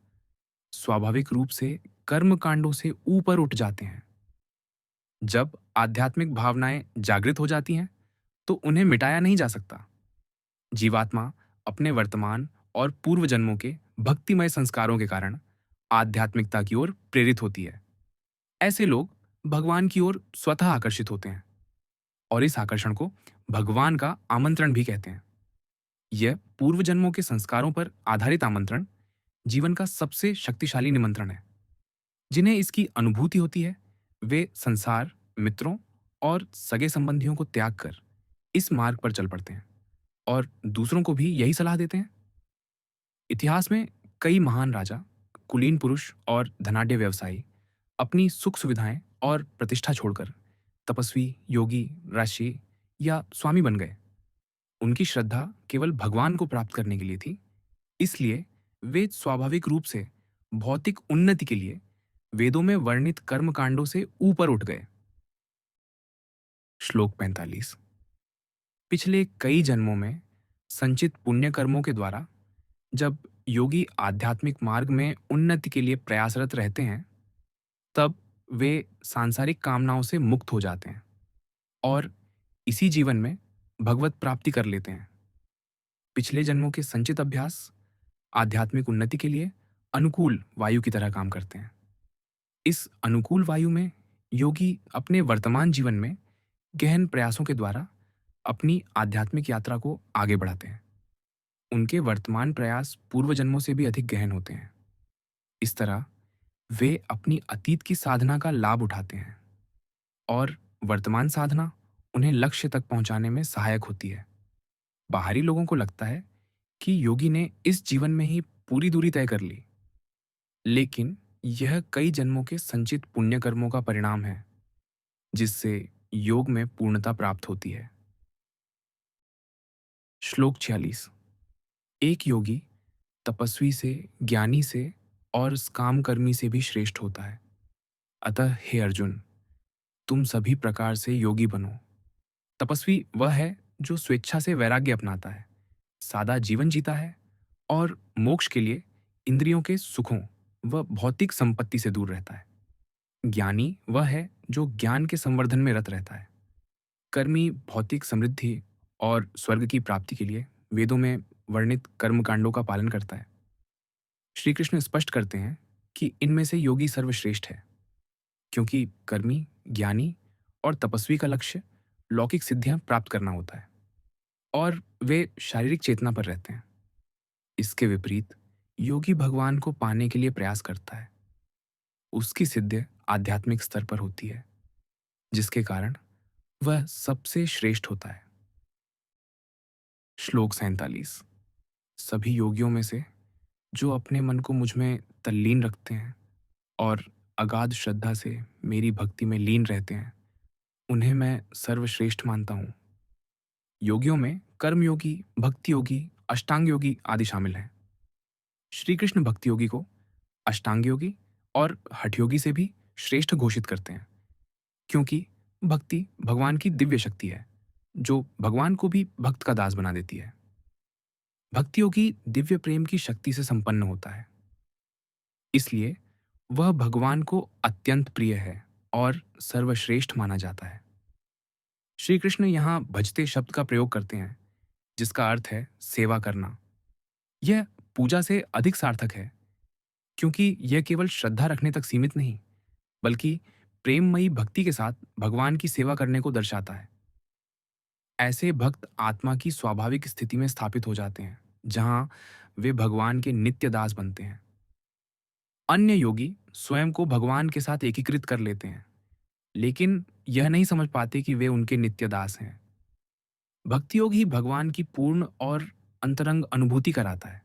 स्वाभाविक रूप से कर्म कांडों से ऊपर उठ जाते हैं। जब आध्यात्मिक भावनाएं जागृत हो जाती हैं, तो उन्हें मिटाया नहीं जा सकता। जीवात्मा अपने वर्तमान और पूर्व जन्मों के भक्तिमय संस्कारों के कारण आध्यात्मिकता की ओर प्रेरित होती है। ऐसे लोग भगवान की ओर स्वतः आकर्षित होते हैं और इस आकर्षण को भगवान का आमंत्रण भी कहते हैं। यह पूर्व जन्मों के संस्कारों पर आधारित आमंत्रण जीवन का सबसे शक्तिशाली निमंत्रण है। जिन्हें इसकी अनुभूति होती है, वे संसार, मित्रों और सगे संबंधियों को त्याग कर इस मार्ग पर चल पड़ते हैं और दूसरों को भी यही सलाह देते हैं। इतिहास में कई महान राजा, कुलीन पुरुष और धनाढ्य व्यवसायी अपनी सुख सुविधाएं और प्रतिष्ठा छोड़कर तपस्वी, योगी, ऋषि या स्वामी बन गए। उनकी श्रद्धा केवल भगवान को प्राप्त करने के लिए थी। इसलिए वे स्वाभाविक रूप से भौतिक उन्नति के लिए वेदों में वर्णित कर्म कांडों से ऊपर उठ गए। श्लोक 45। पिछले कई जन्मों में संचित पुण्य कर्मों के द्वारा जब योगी आध्यात्मिक मार्ग में उन्नति के लिए प्रयासरत रहते हैं, तब वे सांसारिक कामनाओं से मुक्त हो जाते हैं और इसी जीवन में भगवत प्राप्ति कर लेते हैं। पिछले जन्मों के संचित अभ्यास आध्यात्मिक उन्नति के लिए अनुकूल वायु की तरह काम करते हैं। इस अनुकूल वायु में योगी अपने वर्तमान जीवन में गहन प्रयासों के द्वारा अपनी आध्यात्मिक यात्रा को आगे बढ़ाते हैं। उनके वर्तमान प्रयास पूर्व जन्मों से भी अधिक गहन होते हैं। इस तरह वे अपनी अतीत की साधना का लाभ उठाते हैं और वर्तमान साधना उन्हें लक्ष्य तक पहुंचाने में सहायक होती है। बाहरी लोगों को लगता है कि योगी ने इस जीवन में ही पूरी दूरी तय कर ली, लेकिन यह कई जन्मों के संचित पुण्य कर्मों का परिणाम है, जिससे योग में पूर्णता प्राप्त होती है। श्लोक 46। एक योगी तपस्वी से, ज्ञानी से और कामकर्मी से भी श्रेष्ठ होता है। अतः हे अर्जुन, तुम सभी प्रकार से योगी बनो। तपस्वी वह है जो स्वेच्छा से वैराग्य अपनाता है, सादा जीवन जीता है और मोक्ष के लिए इंद्रियों के सुखों व भौतिक संपत्ति से दूर रहता है। ज्ञानी वह है जो ज्ञान के संवर्धन में रत रहता है। कर्मी भौतिक समृद्धि और स्वर्ग की प्राप्ति के लिए वेदों में वर्णित कर्मकांडों का पालन करता है। श्री कृष्ण स्पष्ट करते हैं कि इनमें से योगी सर्वश्रेष्ठ है, क्योंकि कर्मी, ज्ञानी और तपस्वी का लक्ष्य लौकिक सिद्धियां प्राप्त करना होता है और वे शारीरिक चेतना पर रहते हैं। इसके विपरीत योगी भगवान को पाने के लिए प्रयास करता है। उसकी सिद्धि आध्यात्मिक स्तर पर होती है, जिसके कारण वह सबसे श्रेष्ठ होता है। श्लोक 47। सभी योगियों में से जो अपने मन को मुझ में तल्लीन रखते हैं और अगाध श्रद्धा से मेरी भक्ति में लीन रहते हैं, उन्हें मैं सर्वश्रेष्ठ मानता हूँ। योगियों में कर्म योगी, भक्ति योगी, अष्टांग योगी आदि शामिल हैं। श्री कृष्ण भक्ति योगी को अष्टांग योगी और हठ योगी से भी श्रेष्ठ घोषित करते हैं, क्योंकि भक्ति भगवान की दिव्य शक्ति है जो भगवान को भी भक्त का दास बना देती है। भक्ति योगी दिव्य प्रेम की शक्ति से संपन्न होता है, इसलिए वह भगवान को अत्यंत प्रिय है और सर्वश्रेष्ठ माना जाता है। श्री कृष्ण यहाँ भजते शब्द का प्रयोग करते हैं, जिसका अर्थ है सेवा करना। यह पूजा से अधिक सार्थक है, क्योंकि यह केवल श्रद्धा रखने तक सीमित नहीं, बल्कि प्रेममयी भक्ति के साथ भगवान की सेवा करने को दर्शाता है। ऐसे भक्त आत्मा की स्वाभाविक स्थिति में स्थापित हो जाते हैं, जहां वे भगवान के नित्य दास बनते हैं। अन्य योगी स्वयं को भगवान के साथ एकीकृत कर लेते हैं, लेकिन यह नहीं समझ पाते कि वे उनके नित्य दास हैं। भक्ति योग ही भगवान की पूर्ण और अंतरंग अनुभूति कराता है।